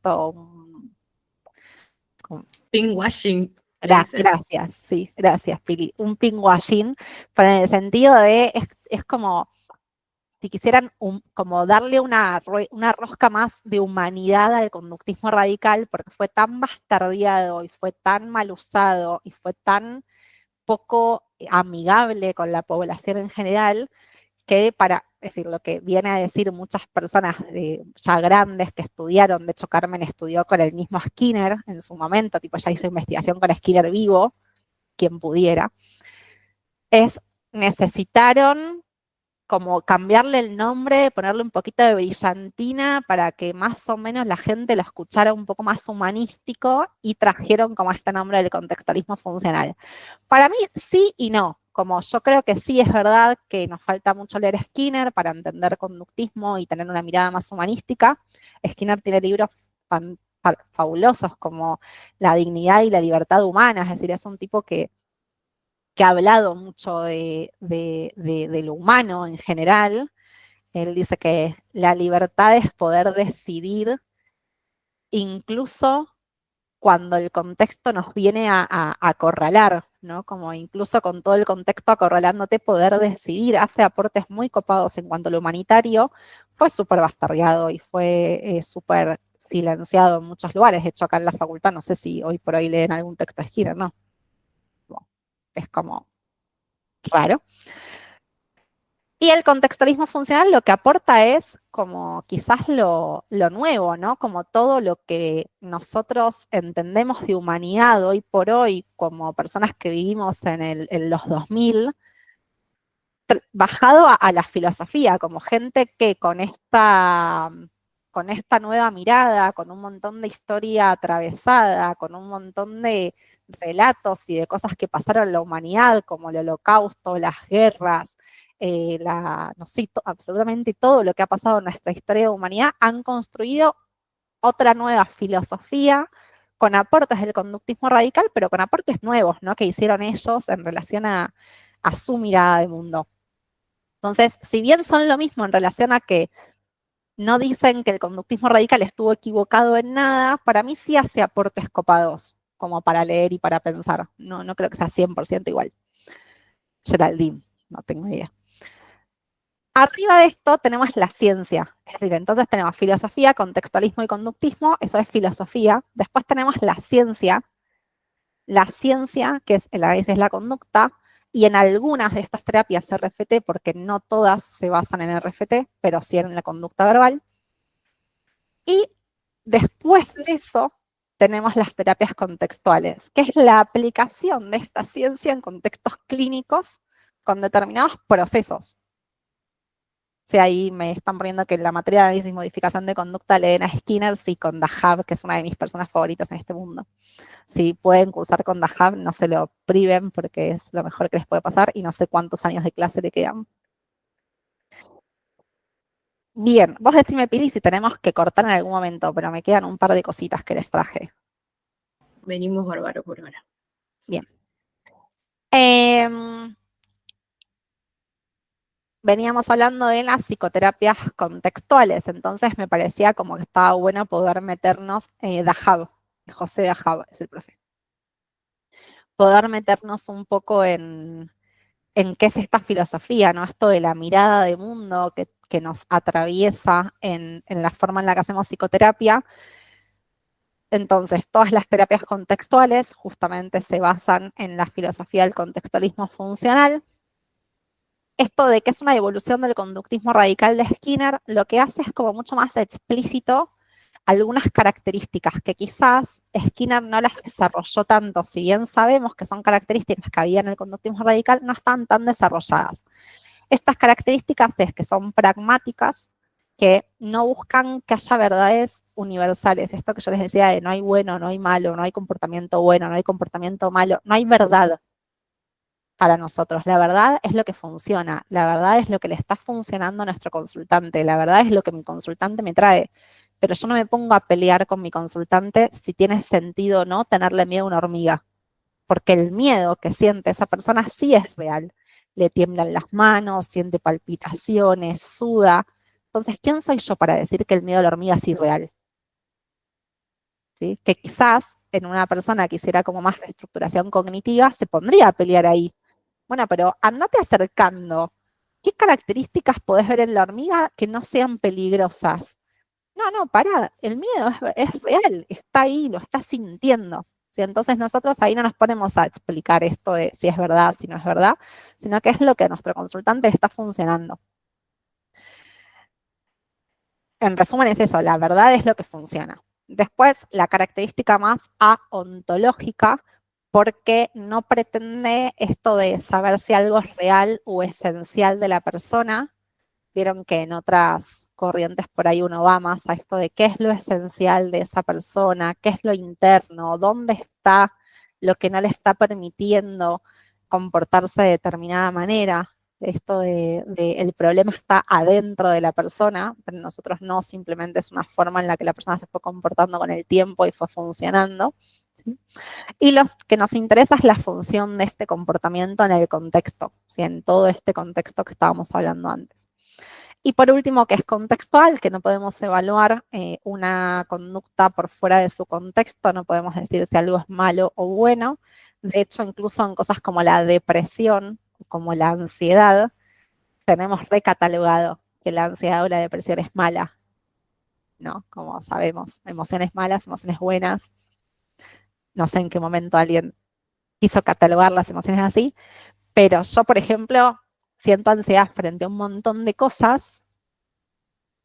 Speaker 1: Pinkwashing.
Speaker 2: Gracias, sí, gracias, Pili. Un pinkwashing, pero en el sentido de, es como si quisieran como darle una rosca más de humanidad al conductismo radical, porque fue tan bastardeado y fue tan mal usado y fue tan poco amigable con la población en general, que es decir, lo que viene a decir muchas personas ya grandes que estudiaron, de hecho Carmen estudió con el mismo Skinner en su momento, tipo ya hizo investigación con Skinner vivo, quien pudiera, necesitaron como cambiarle el nombre, ponerle un poquito de brillantina para que más o menos la gente lo escuchara un poco más humanístico, y trajeron como este nombre del contextualismo funcional. Para mí sí y no, como yo creo que sí es verdad que nos falta mucho leer Skinner para entender conductismo y tener una mirada más humanística. Skinner tiene libros fabulosos como La dignidad y la libertad humana, es decir, es un tipo que ha hablado mucho de lo humano en general. Él dice que la libertad es poder decidir incluso cuando el contexto nos viene a acorralar, ¿no? Como incluso con todo el contexto acorralándote, poder decidir, hace aportes muy copados en cuanto a lo humanitario, fue súper bastardeado y fue súper silenciado en muchos lugares. De hecho, acá en la facultad, no sé si hoy por hoy leen algún texto de Skinner, ¿no? Bueno, es como raro. Y el contextualismo funcional lo que aporta es como quizás lo nuevo, ¿no? Como todo lo que nosotros entendemos de humanidad hoy por hoy como personas que vivimos en los 2000, bajado a la filosofía, como gente que con esta nueva mirada, con un montón de historia atravesada, con un montón de relatos y de cosas que pasaron en la humanidad, como el Holocausto, las guerras, no sé, absolutamente todo lo que ha pasado en nuestra historia de humanidad, han construido otra nueva filosofía con aportes del conductismo radical, pero con aportes nuevos, ¿no? Que hicieron ellos en relación a su mirada de mundo. Entonces, si bien son lo mismo en relación a que no dicen que el conductismo radical estuvo equivocado en nada, para mí sí hace aportes copados, como para leer y para pensar. No creo que sea 100% igual. Geraldine, no tengo idea. Arriba de esto tenemos la ciencia, es decir, entonces tenemos filosofía, contextualismo y conductismo, eso es filosofía. Después tenemos la ciencia, que es el análisis de la conducta, y en algunas de estas terapias RFT, porque no todas se basan en RFT, pero sí en la conducta verbal. Y después de eso tenemos las terapias contextuales, que es la aplicación de esta ciencia en contextos clínicos con determinados procesos. Sí, ahí me están poniendo que en la materia de análisis y modificación de conducta leen a Skinner, sí, con Dahab, que es una de mis personas favoritas en este mundo. Si pueden cursar con Dahab, no se lo priven porque es lo mejor que les puede pasar y no sé cuántos años de clase le quedan. Bien, vos decime, Pili, si tenemos que cortar en algún momento, pero me quedan un par de cositas que les traje.
Speaker 1: Venimos bárbaro por ahora.
Speaker 2: Bien. Veníamos hablando de las psicoterapias contextuales, entonces me parecía como que estaba bueno poder meternos, Dahab, José Dahab es el profe, poder meternos un poco en qué es esta filosofía, ¿no? Esto de la mirada de mundo que nos atraviesa en la forma en la que hacemos psicoterapia. Entonces, todas las terapias contextuales justamente se basan en la filosofía del contextualismo funcional. Esto de que es una evolución del conductismo radical de Skinner, lo que hace es como mucho más explícito algunas características que quizás Skinner no las desarrolló tanto, si bien sabemos que son características que había en el conductismo radical, no están tan desarrolladas. Estas características es que son pragmáticas, que no buscan que haya verdades universales. Esto que yo les decía de no hay bueno, no hay malo, no hay comportamiento bueno, no hay comportamiento malo, no hay verdad para nosotros. La verdad es lo que funciona, la verdad es lo que le está funcionando a nuestro consultante, la verdad es lo que mi consultante me trae. Pero yo no me pongo a pelear con mi consultante si tiene sentido o no tenerle miedo a una hormiga, porque el miedo que siente esa persona sí es real. Le tiemblan las manos, siente palpitaciones, suda. Entonces, ¿quién soy yo para decir que el miedo a la hormiga es irreal? ¿Sí? Que quizás en una persona que hiciera como más reestructuración cognitiva se pondría a pelear ahí. Bueno, pero andate acercando. ¿Qué características podés ver en la hormiga que no sean peligrosas? No, pará, el miedo es real, está ahí, lo estás sintiendo. ¿Sí? Entonces nosotros ahí no nos ponemos a explicar esto de si es verdad, si no es verdad, sino que es lo que a nuestro consultante está funcionando. En resumen es eso, la verdad es lo que funciona. Después, la característica más ontológica, porque no pretende esto de saber si algo es real o esencial de la persona. Vieron que en otras corrientes por ahí uno va más a esto de qué es lo esencial de esa persona, qué es lo interno, dónde está lo que no le está permitiendo comportarse de determinada manera. Esto de el problema está adentro de la persona, pero nosotros no, simplemente es una forma en la que la persona se fue comportando con el tiempo y fue funcionando. ¿Sí? Y lo que nos interesa es la función de este comportamiento en el contexto, ¿sí? En todo este contexto que estábamos hablando antes. Y por último, que es contextual, que no podemos evaluar una conducta por fuera de su contexto, no podemos decir si algo es malo o bueno. De hecho, incluso en cosas como la depresión, como la ansiedad, tenemos recatalogado que la ansiedad o la depresión es mala, ¿no? Como sabemos, emociones malas, emociones buenas. No sé en qué momento alguien quiso catalogar las emociones así, pero yo, por ejemplo, siento ansiedad frente a un montón de cosas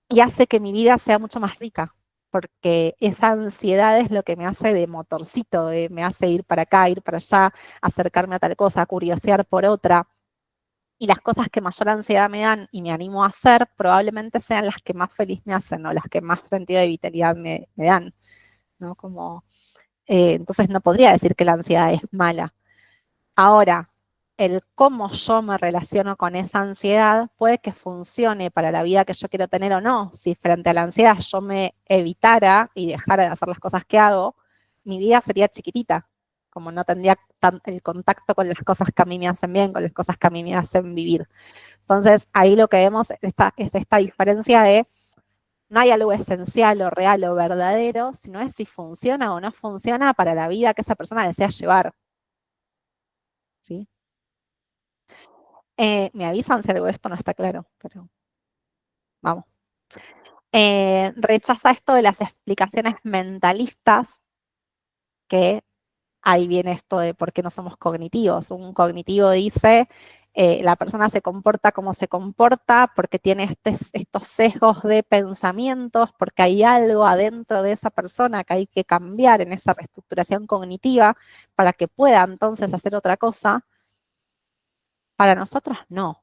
Speaker 2: y hace que mi vida sea mucho más rica, porque esa ansiedad es lo que me hace de motorcito, me hace ir para acá, ir para allá, acercarme a tal cosa, curiosear por otra. Y las cosas que mayor ansiedad me dan y me animo a hacer, probablemente sean las que más feliz me hacen o las que más sentido de vitalidad me dan, ¿no? Como, entonces no podría decir que la ansiedad es mala. Ahora, el cómo yo me relaciono con esa ansiedad puede que funcione para la vida que yo quiero tener o no. Si frente a la ansiedad yo me evitara y dejara de hacer las cosas que hago, mi vida sería chiquitita, como no tendría el contacto con las cosas que a mí me hacen bien, con las cosas que a mí me hacen vivir. Entonces, ahí lo que vemos es esta diferencia de no hay algo esencial o real o verdadero, sino es si funciona o no funciona para la vida que esa persona desea llevar. ¿Sí? Me avisan si algo de esto no está claro, pero vamos. Rechaza esto de las explicaciones mentalistas, que ahí viene esto de por qué no somos cognitivos. Un cognitivo dice, la persona se comporta como se comporta porque tiene estos sesgos de pensamientos, porque hay algo adentro de esa persona que hay que cambiar en esa reestructuración cognitiva para que pueda entonces hacer otra cosa. Para nosotros no.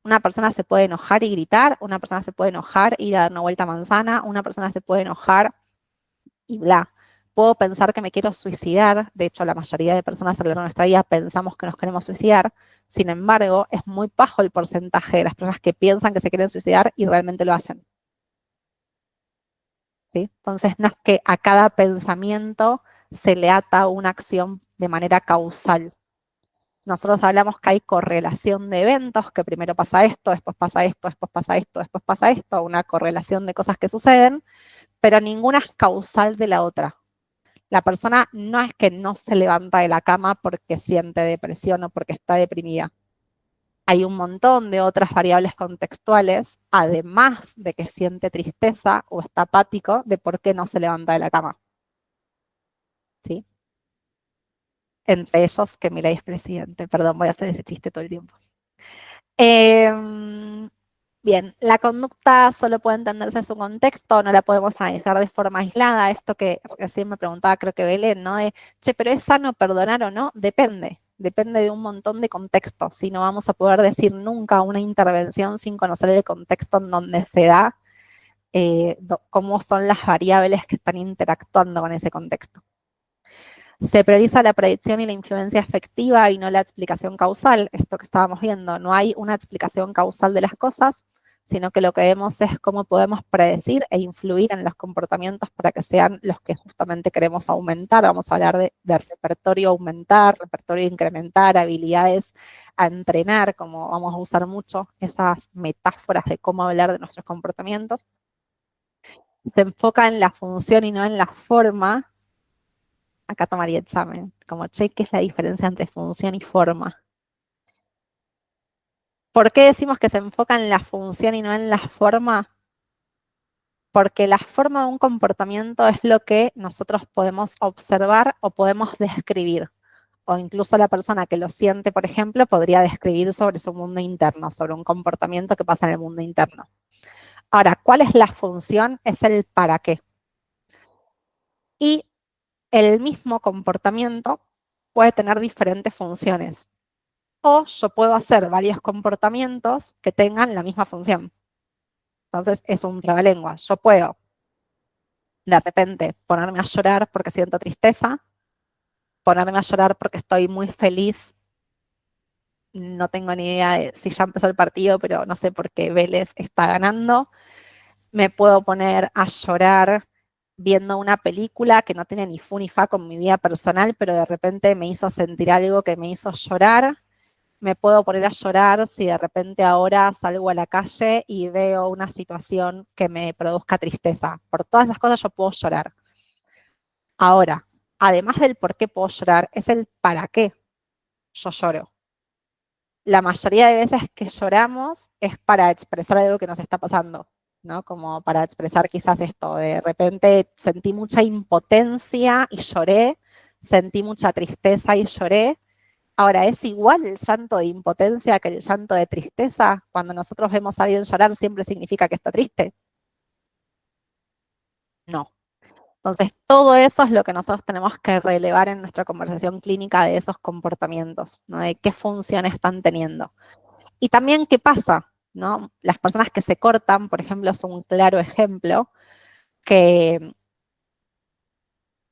Speaker 2: Una persona se puede enojar y gritar, una persona se puede enojar y ir a dar una vuelta a manzana, una persona se puede enojar y bla. Puedo pensar que me quiero suicidar, de hecho la mayoría de personas a lo largo de nuestra vida pensamos que nos queremos suicidar, sin embargo es muy bajo el porcentaje de las personas que piensan que se quieren suicidar y realmente lo hacen. ¿Sí? Entonces no es que a cada pensamiento se le ata una acción de manera causal. Nosotros hablamos que hay correlación de eventos, que primero pasa esto, después pasa esto, después pasa esto, después pasa esto, una correlación de cosas que suceden, pero ninguna es causal de la otra. La persona no es que no se levanta de la cama porque siente depresión o porque está deprimida. Hay un montón de otras variables contextuales, además de que siente tristeza o está apático, de por qué no se levanta de la cama. ¿Sí? Entre ellos que Milei es presidente. Perdón, voy a hacer ese chiste todo el tiempo. Bien, la conducta solo puede entenderse en su contexto, no la podemos analizar de forma aislada. Esto que recién me preguntaba, creo que Belén, ¿no? De, che, pero ¿es sano perdonar o no? Depende de un montón de contextos. Si no vamos a poder decir nunca una intervención sin conocer el contexto en donde se da, cómo son las variables que están interactuando con ese contexto. Se prioriza la predicción y la influencia efectiva y no la explicación causal, esto que estábamos viendo. No hay una explicación causal de las cosas, sino que lo que vemos es cómo podemos predecir e influir en los comportamientos para que sean los que justamente queremos aumentar. Vamos a hablar de repertorio aumentar, repertorio incrementar, habilidades a entrenar, como vamos a usar mucho esas metáforas de cómo hablar de nuestros comportamientos. Se enfoca en la función y no en la forma. Acá tomaría examen, como che, ¿qué es la diferencia entre función y forma? ¿Por qué decimos que se enfoca en la función y no en la forma? Porque la forma de un comportamiento es lo que nosotros podemos observar o podemos describir. O incluso la persona que lo siente, por ejemplo, podría describir sobre su mundo interno, sobre un comportamiento que pasa en el mundo interno. Ahora, ¿cuál es la función? Es el para qué. Y el mismo comportamiento puede tener diferentes funciones. O yo puedo hacer varios comportamientos que tengan la misma función. Entonces es un trabalenguas. Yo puedo de repente ponerme a llorar porque siento tristeza, ponerme a llorar porque estoy muy feliz. No tengo ni idea de si ya empezó el partido, pero no sé por qué Vélez está ganando. Me puedo poner a llorar viendo una película que no tiene ni fu ni fa con mi vida personal, pero de repente me hizo sentir algo que me hizo llorar. me puedo poner a llorar si de repente ahora salgo a la calle y veo una situación que me produzca tristeza. Por todas esas cosas yo puedo llorar. Ahora, además del por qué puedo llorar, es el para qué yo lloro. La mayoría de veces que lloramos es para expresar algo que nos está pasando, ¿no? Como para expresar quizás esto, de repente sentí mucha impotencia y lloré, sentí mucha tristeza y lloré. Ahora, ¿es igual el llanto de impotencia que el llanto de tristeza? Cuando nosotros vemos a alguien llorar, ¿siempre significa que está triste? No. Entonces, todo eso es lo que nosotros tenemos que relevar en nuestra conversación clínica de esos comportamientos, ¿no? De qué función están teniendo. Y también qué pasa, ¿no? Las personas que se cortan, por ejemplo, es un claro ejemplo, que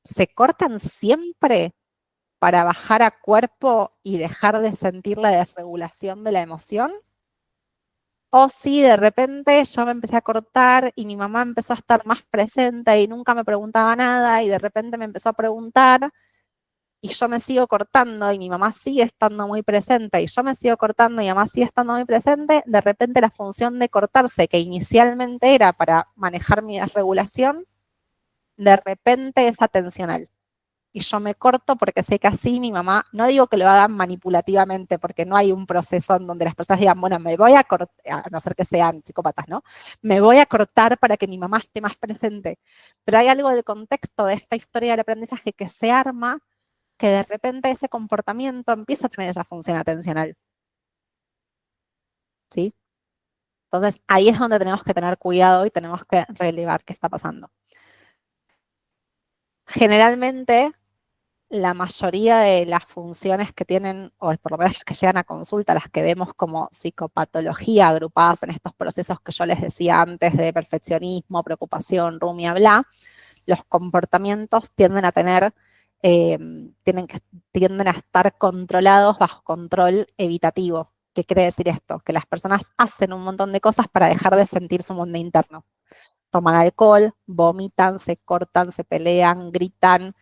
Speaker 2: se cortan siempre para bajar a cuerpo y dejar de sentir la desregulación de la emoción. O si de repente yo me empecé a cortar y mi mamá empezó a estar más presente y nunca me preguntaba nada y de repente me empezó a preguntar y yo me sigo cortando y mi mamá sigue estando muy presente y yo me sigo cortando y mi mamá sigue estando muy presente, de repente la función de cortarse, que inicialmente era para manejar mi desregulación, de repente es atencional. Y yo me corto porque sé que así mi mamá, no digo que lo hagan manipulativamente, porque no hay un proceso en donde las personas digan, bueno, me voy a cortar, a no ser que sean psicópatas, ¿no? Me voy a cortar para que mi mamá esté más presente. Pero hay algo del contexto de esta historia del aprendizaje que se arma, que de repente ese comportamiento empieza a tener esa función atencional. ¿Sí? Entonces, ahí es donde tenemos que tener cuidado y tenemos que relevar qué está pasando. Generalmente, la mayoría de las funciones que tienen, o por lo menos las que llegan a consulta, las que vemos como psicopatología agrupadas en estos procesos que yo les decía antes de perfeccionismo, preocupación, rumia, bla, los comportamientos tienden a tener, tienden a estar controlados bajo control evitativo. ¿Qué quiere decir esto? Que las personas hacen un montón de cosas para dejar de sentir su mundo interno. Toman alcohol, vomitan, se cortan, se pelean, gritan,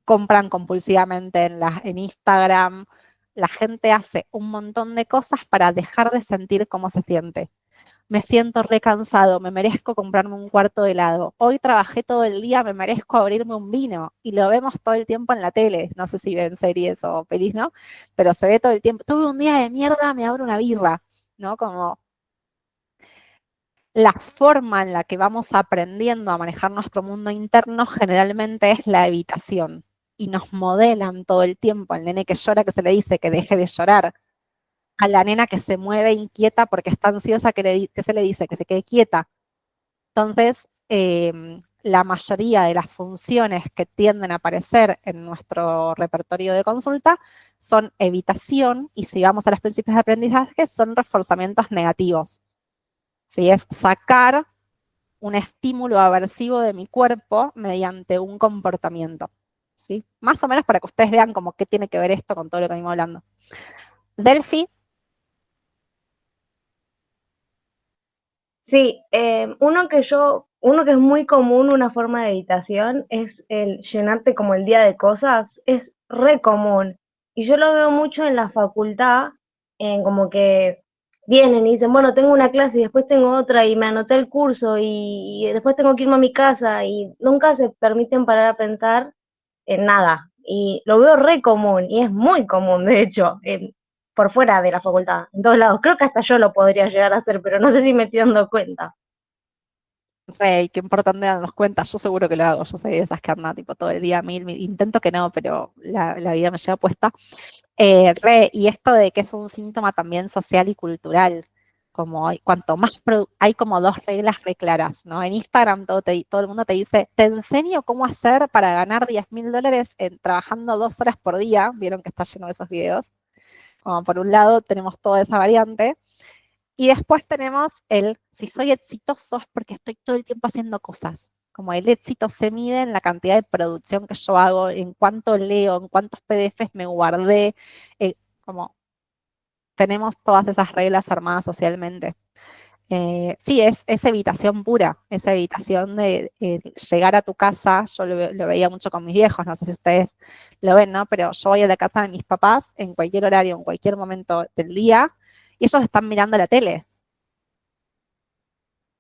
Speaker 2: compran compulsivamente en Instagram. La gente hace un montón de cosas para dejar de sentir cómo se siente. Me siento recansado, me merezco comprarme un cuarto de helado. Hoy trabajé todo el día, me merezco abrirme un vino. Y lo vemos todo el tiempo en la tele. No sé si ven series o pelis, ¿no? Pero se ve todo el tiempo. Tuve un día de mierda, me abro una birra, ¿no? Como la forma en la que vamos aprendiendo a manejar nuestro mundo interno generalmente es la evitación. Y nos modelan todo el tiempo. Al nene que llora, que se le dice que deje de llorar. A la nena que se mueve inquieta porque está ansiosa, que se le dice que se quede quieta. Entonces, la mayoría de las funciones que tienden a aparecer en nuestro repertorio de consulta son evitación, y si vamos a los principios de aprendizaje, son reforzamientos negativos. ¿Sí? Es sacar un estímulo aversivo de mi cuerpo mediante un comportamiento. ¿Sí? Más o menos para que ustedes vean como qué tiene que ver esto con todo lo que venimos hablando. Delphi.
Speaker 7: Sí, uno que es muy común, una forma de evitación, es el llenarte como el día de cosas, es re común. Y yo lo veo mucho en la facultad, en como que vienen y dicen, bueno, tengo una clase y después tengo otra y me anoté el curso y después tengo que irme a mi casa y nunca se permiten parar a pensar en nada. Y lo veo re común y es muy común, de hecho, por fuera de la facultad, en todos lados. Creo que hasta yo lo podría llegar a hacer, pero no sé si me estoy dando cuenta.
Speaker 2: Rey, qué importante darnos cuenta. Yo seguro que lo hago. Yo soy de esas que anda tipo todo el día mil. Intento que no, pero la vida me lleva puesta. Y esto de que es un síntoma también social y cultural. Como cuanto más hay como dos reglas re claras, ¿no? En Instagram todo el mundo te dice, te enseño cómo hacer para ganar $10.000 trabajando 2 horas por día. Vieron que está lleno de esos videos. Como por un lado tenemos toda esa variante. Y después tenemos si soy exitoso es porque estoy todo el tiempo haciendo cosas. Como el éxito se mide en la cantidad de producción que yo hago, en cuánto leo, en cuántos PDFs me guardé, como tenemos todas esas reglas armadas socialmente. Sí, es evitación pura, es evitación de llegar a tu casa. Yo lo veía mucho con mis viejos, no sé si ustedes lo ven, ¿no? Pero yo voy a la casa de mis papás en cualquier horario, en cualquier momento del día, y ellos están mirando la tele.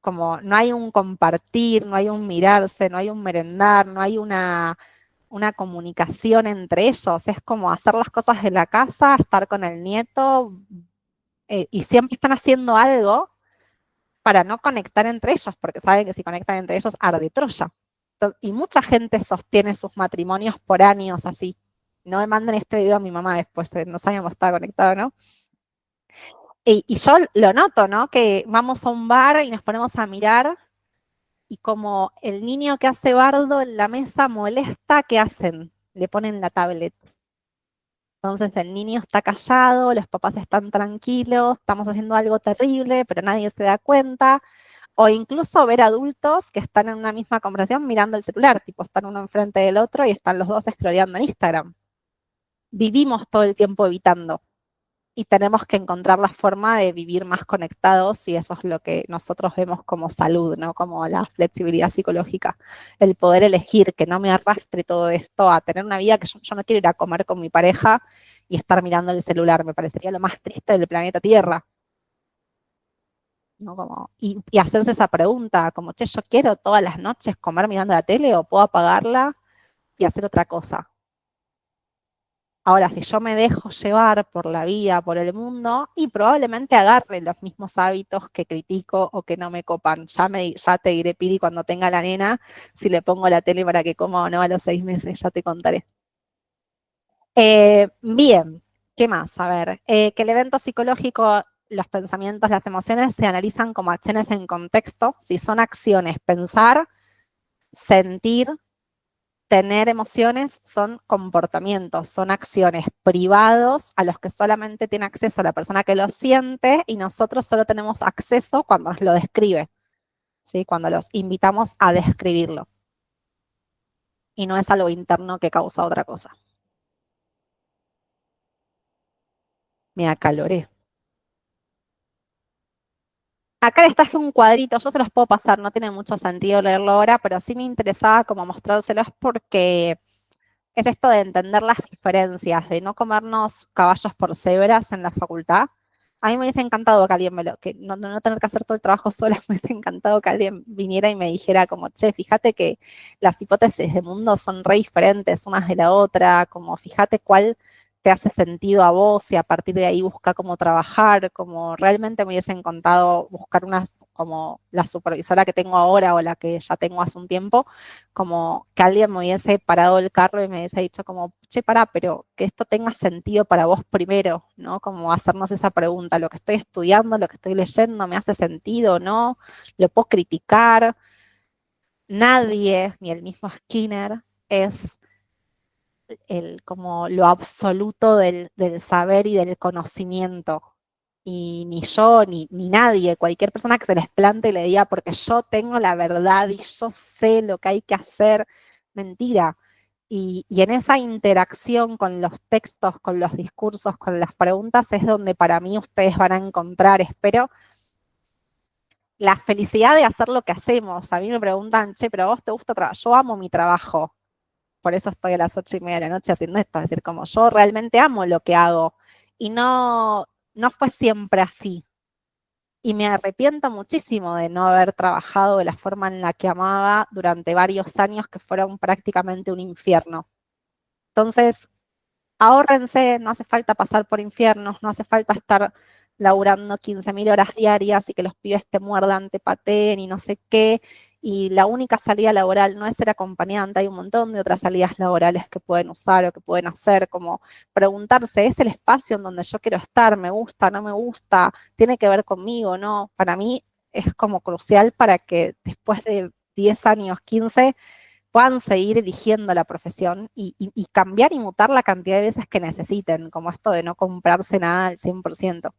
Speaker 2: Como no hay un compartir, no hay un mirarse, no hay un merendar, no hay una comunicación entre ellos. Es como hacer las cosas de la casa, estar con el nieto, y siempre están haciendo algo para no conectar entre ellos, porque saben que si conectan entre ellos arde Troya. Y mucha gente sostiene sus matrimonios por años así. No me manden este video a mi mamá después, no sabíamos si estaba conectado, ¿no? Y yo lo noto, ¿no? Que vamos a un bar y nos ponemos a mirar y como el niño que hace bardo en la mesa molesta, ¿qué hacen? Le ponen la tablet. Entonces el niño está callado, los papás están tranquilos, estamos haciendo algo terrible, pero nadie se da cuenta. O incluso ver adultos que están en una misma conversación mirando el celular, tipo están uno enfrente del otro y están los dos scrolleando en Instagram. Vivimos todo el tiempo evitando y tenemos que encontrar la forma de vivir más conectados y eso es lo que nosotros vemos como salud, ¿no? Como la flexibilidad psicológica, el poder elegir, que no me arrastre todo esto a tener una vida que yo no quiero ir a comer con mi pareja y estar mirando el celular, me parecería lo más triste del planeta Tierra. ¿No? Como, y hacerse esa pregunta, como, che, yo quiero todas las noches comer mirando la tele o puedo apagarla y hacer otra cosa. Ahora, si yo me dejo llevar por la vida, por el mundo, y probablemente agarre los mismos hábitos que critico o que no me copan. Ya te diré, Piri, cuando tenga la nena, si le pongo la tele para que coma o no a los 6 meses, ya te contaré. Bien, ¿qué más? A ver, que el evento psicológico, los pensamientos, las emociones se analizan como acciones en contexto. Si son acciones, pensar, sentir, tener emociones, son comportamientos, son acciones privados a los que solamente tiene acceso la persona que lo siente y nosotros solo tenemos acceso cuando nos lo describe, ¿sí? Cuando los invitamos a describirlo. Y no es algo interno que causa otra cosa. Me acaloré. Acá les traje un cuadrito, yo se los puedo pasar, no tiene mucho sentido leerlo ahora, pero sí me interesaba como mostrárselos porque es esto de entender las diferencias, de no comernos caballos por cebras en la facultad. A mí me hubiese encantado que alguien que no tener que hacer todo el trabajo sola, me hubiese encantado que alguien viniera y me dijera como, che, fíjate que las hipótesis de mundo son re diferentes unas de la otra, como fíjate cuál te hace sentido a vos y a partir de ahí busca cómo trabajar, como realmente me hubiese encantado buscar como la supervisora que tengo ahora o la que ya tengo hace un tiempo, como que alguien me hubiese parado el carro y me hubiese dicho como, che, pará, pero que esto tenga sentido para vos primero, ¿no? Como hacernos esa pregunta, lo que estoy estudiando, lo que estoy leyendo, ¿me hace sentido o no? ¿Lo puedo criticar? Nadie, ni el mismo Skinner, es como lo absoluto del saber y del conocimiento. Y ni yo, ni nadie, cualquier persona que se les plante y le diga, porque yo tengo la verdad y yo sé lo que hay que hacer, mentira. Y en esa interacción con los textos, con los discursos, con las preguntas, es donde para mí ustedes van a encontrar, espero, la felicidad de hacer lo que hacemos. A mí me preguntan, che, pero a vos te gusta trabajar. Yo amo mi trabajo. Por eso estoy a las 8:30 de la noche haciendo esto. Es decir, como yo realmente amo lo que hago. Y no fue siempre así. Y me arrepiento muchísimo de no haber trabajado de la forma en la que amaba durante varios años que fueron prácticamente un infierno. Entonces, ahórrense, no hace falta pasar por infiernos, no hace falta estar laburando 15.000 horas diarias y que los pibes te muerdan, te pateen y no sé qué. Y la única salida laboral no es ser acompañante, hay un montón de otras salidas laborales que pueden usar o que pueden hacer, como preguntarse, ¿es el espacio en donde yo quiero estar? ¿Me gusta? ¿No me gusta? ¿Tiene que ver conmigo? ¿No? Para mí es como crucial para que después de 10 años, 15, puedan seguir eligiendo la profesión y cambiar y mutar la cantidad de veces que necesiten, como esto de no comprarse nada al 100%.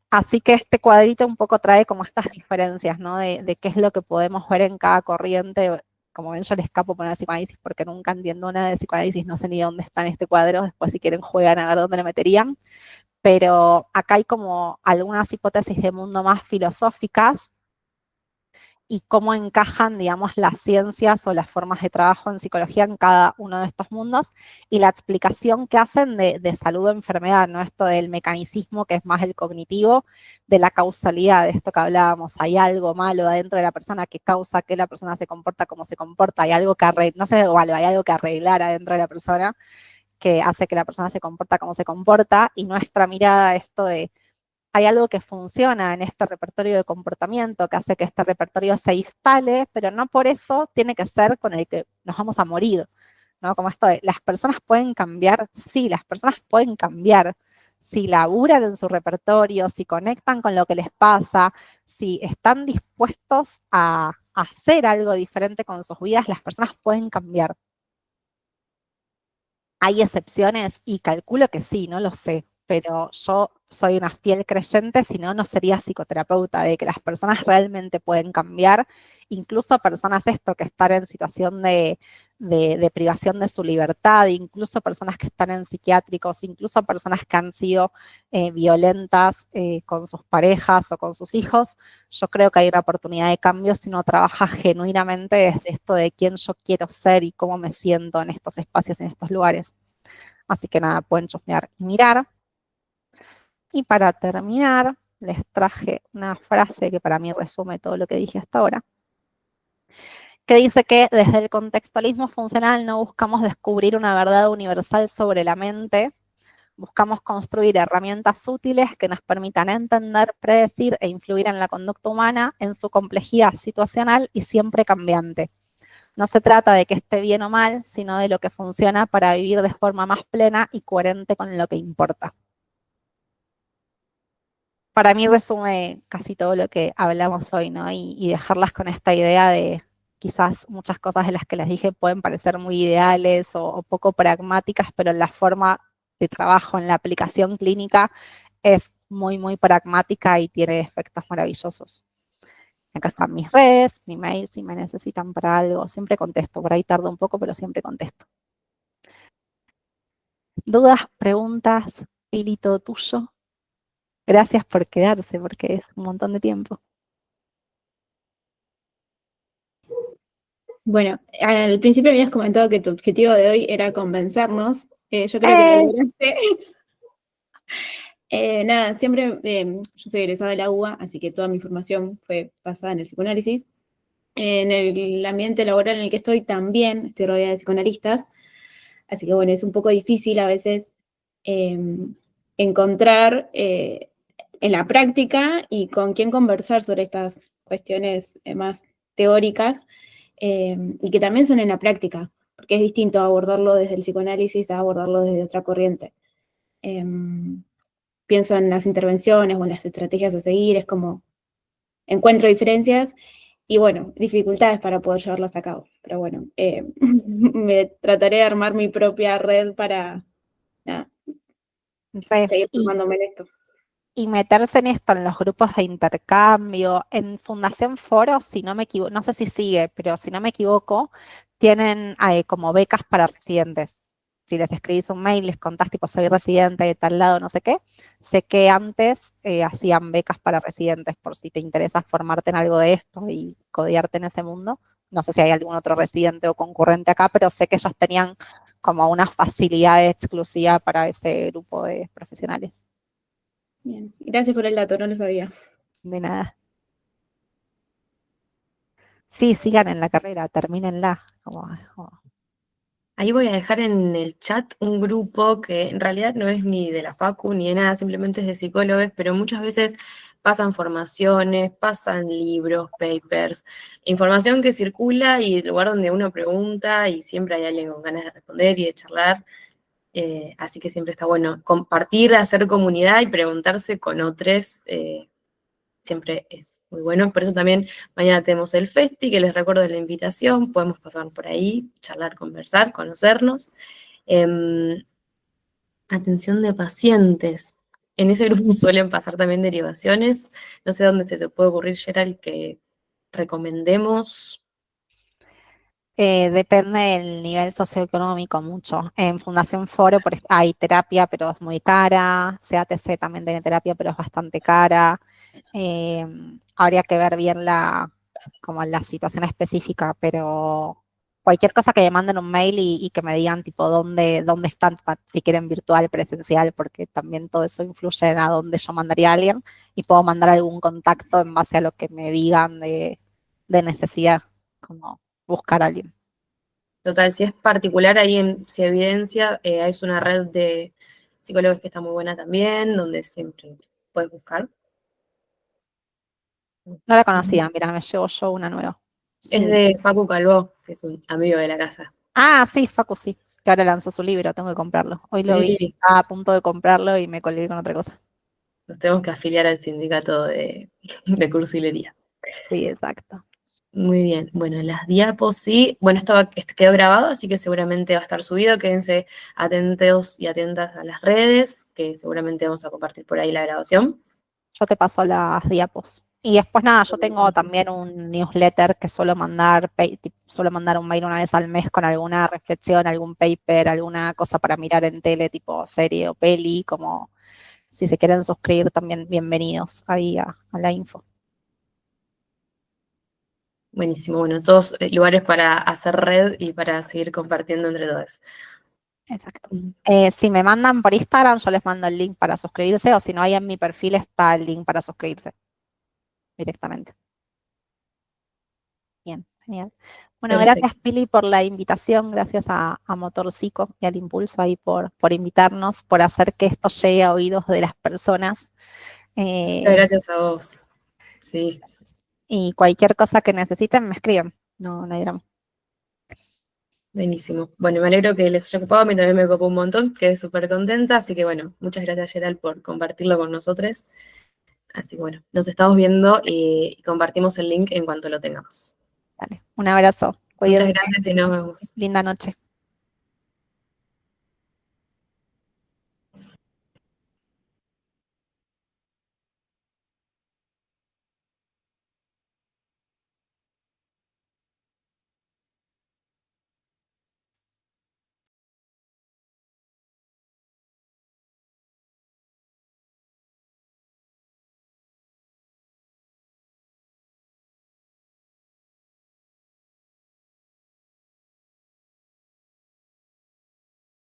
Speaker 2: Así que este cuadrito un poco trae como estas diferencias, ¿no? De qué es lo que podemos ver en cada corriente. Como ven, yo le escapo poner psicoanálisis porque nunca entiendo nada de psicoanálisis, no sé ni dónde está en este cuadro, después si quieren juegan a ver dónde lo meterían. pero acá hay como algunas hipótesis de mundo más filosóficas y cómo encajan, digamos, las ciencias o las formas de trabajo en psicología en cada uno de estos mundos y la explicación que hacen de salud o enfermedad, ¿no? Esto del mecanicismo que es más el cognitivo, de la causalidad, de esto que hablábamos, hay algo malo adentro de la persona que causa que la persona se comporta como se comporta, hay algo que arreglar, no sé, igual, hay algo que arreglar adentro de la persona que hace que la persona se comporta como se comporta, y nuestra mirada, esto de hay algo que funciona en este repertorio de comportamiento que hace que este repertorio se instale, pero no por eso tiene que ser con el que nos vamos a morir, ¿no? Como esto de, ¿las personas pueden cambiar? Sí, las personas pueden cambiar. Si laburan en su repertorio, si conectan con lo que les pasa, si están dispuestos a hacer algo diferente con sus vidas, las personas pueden cambiar. ¿Hay excepciones? Y calculo que sí, no lo sé, pero yo soy una fiel creyente, si no, no sería psicoterapeuta, de que las personas realmente pueden cambiar, incluso personas esto que están en situación de privación de su libertad, incluso personas que están en psiquiátricos, incluso personas que han sido violentas con sus parejas o con sus hijos. Yo creo que hay una oportunidad de cambio si uno trabaja genuinamente desde esto de quién yo quiero ser y cómo me siento en estos espacios, en estos lugares. Así que nada, pueden chusmear y mirar. Y para terminar, les traje una frase que para mí resume todo lo que dije hasta ahora, que dice que desde el contextualismo funcional no buscamos descubrir una verdad universal sobre la mente, buscamos construir herramientas útiles que nos permitan entender, predecir e influir en la conducta humana en su complejidad situacional y siempre cambiante. No se trata de que esté bien o mal, sino de lo que funciona para vivir de forma más plena y coherente con lo que importa. Para mí resume casi todo lo que hablamos hoy, ¿no? Y dejarlas con esta idea de quizás muchas cosas de las que les dije pueden parecer muy ideales o poco pragmáticas, pero en la forma de trabajo, en la aplicación clínica, es muy, muy pragmática y tiene efectos maravillosos. Acá están mis redes, mi mail, si me necesitan para algo, siempre contesto, por ahí tardo un poco, pero siempre contesto. ¿Dudas, preguntas, Pilito tuyo? Gracias por quedarse, porque es un montón de tiempo.
Speaker 4: Bueno, al principio habías comentado que tu objetivo de hoy era convencernos. Yo creo que lo lograste. Nada, siempre, yo soy egresada de la UBA, así que toda mi formación fue basada en el psicoanálisis. En el ambiente laboral en el que estoy también estoy rodeada de psicoanalistas, así que bueno, es un poco difícil a veces encontrar en la práctica y con quién conversar sobre estas cuestiones más teóricas y que también son en la práctica, porque es distinto abordarlo desde el psicoanálisis a abordarlo desde otra corriente. Pienso en las intervenciones o en las estrategias a seguir, es como encuentro diferencias y bueno, dificultades para poder llevarlas a cabo. Pero bueno, me trataré de armar mi propia red para nada, seguir formándome en esto.
Speaker 2: Y meterse en esto, en los grupos de intercambio, en Fundación Foro, si no me equivoco, no sé si sigue, pero si no me equivoco, tienen como becas para residentes. Si les escribís un mail, les contás tipo soy residente de tal lado, no sé qué. Sé que antes hacían becas para residentes por si te interesa formarte en algo de esto y codearte en ese mundo. No sé si hay algún otro residente o concurrente acá, pero sé que ellos tenían como una facilidad exclusiva para ese grupo de profesionales.
Speaker 4: Bien, gracias por el dato, no lo sabía.
Speaker 2: De nada. Sí, sigan en la carrera, termínenla.
Speaker 1: Ahí voy a dejar en el chat un grupo que en realidad no es ni de la facu ni de nada, simplemente es de psicólogos, pero muchas veces pasan formaciones, pasan libros, papers, información que circula y el lugar donde uno pregunta y siempre hay alguien con ganas de responder y de charlar. Así que siempre está bueno compartir, hacer comunidad y preguntarse con otros. Siempre es muy bueno. Por eso también mañana tenemos el festi, que les recuerdo la invitación. Podemos pasar por ahí, charlar, conversar, conocernos. Atención de pacientes. En ese grupo suelen pasar también derivaciones. No sé dónde se te puede ocurrir, Gerald, que recomendemos.
Speaker 2: Depende del nivel socioeconómico mucho. En Fundación Foro hay terapia, pero es muy cara. CATC también tiene terapia, pero es bastante cara. Habría que ver bien como la situación específica, pero cualquier cosa que me manden un mail y que me digan tipo dónde están, si quieren virtual, presencial, porque también todo eso influye en a dónde yo mandaría a alguien y puedo mandar algún contacto en base a lo que me digan de necesidad, como buscar a alguien.
Speaker 1: Total, si es particular, ahí en Si Evidencia es una red de psicólogos que está muy buena también, donde siempre puedes buscar.
Speaker 2: No la
Speaker 1: Sí.
Speaker 2: conocía, mira, me llevo yo una nueva.
Speaker 1: Es
Speaker 4: Sí.
Speaker 1: de Facu Calvó, que es un amigo de la casa.
Speaker 2: Ah, sí, Facu, sí, que ahora lanzó su libro, tengo que comprarlo. Hoy lo vi,
Speaker 1: Sí,
Speaker 2: estaba a punto de comprarlo y me colgué con otra cosa.
Speaker 1: nos tenemos que afiliar al sindicato de cursilería.
Speaker 2: Sí, exacto.
Speaker 1: Muy bien, bueno, las diapos sí, bueno, esto quedó grabado, así que seguramente va a estar subido, quédense atentos y atentas a las redes, que seguramente vamos a compartir por ahí la grabación.
Speaker 2: Yo te paso las diapos. Y después nada, yo tengo también un newsletter que suelo mandar un mail una vez al mes con alguna reflexión, algún paper, alguna cosa para mirar en tele, tipo serie o peli, como si se quieren suscribir también, bienvenidos ahí a la info.
Speaker 1: Buenísimo, bueno, todos lugares para hacer red y para seguir compartiendo entre todos.
Speaker 2: Exacto. Si me mandan por Instagram, yo les mando el link para suscribirse, o si no, ahí en mi perfil está el link para suscribirse directamente. Bien, genial. Bueno,
Speaker 1: Perfecto.
Speaker 2: gracias Pili por la invitación, gracias a Motorcico y al Impulso ahí por invitarnos, por hacer que esto llegue a oídos de las personas.
Speaker 1: Muchas gracias a vos. Sí,
Speaker 2: Y cualquier cosa que necesiten, me escriben. No hay drama.
Speaker 1: buenísimo. Bueno, me alegro que les haya ocupado, a mí también me ocupó un montón, quedé súper contenta, así que bueno, muchas gracias Gerald por compartirlo con nosotros. Así que bueno, nos estamos viendo y compartimos el link en cuanto lo tengamos.
Speaker 2: Dale, un abrazo.
Speaker 1: Muchas
Speaker 2: Cuídense.
Speaker 1: gracias y nos vemos.
Speaker 2: Linda noche.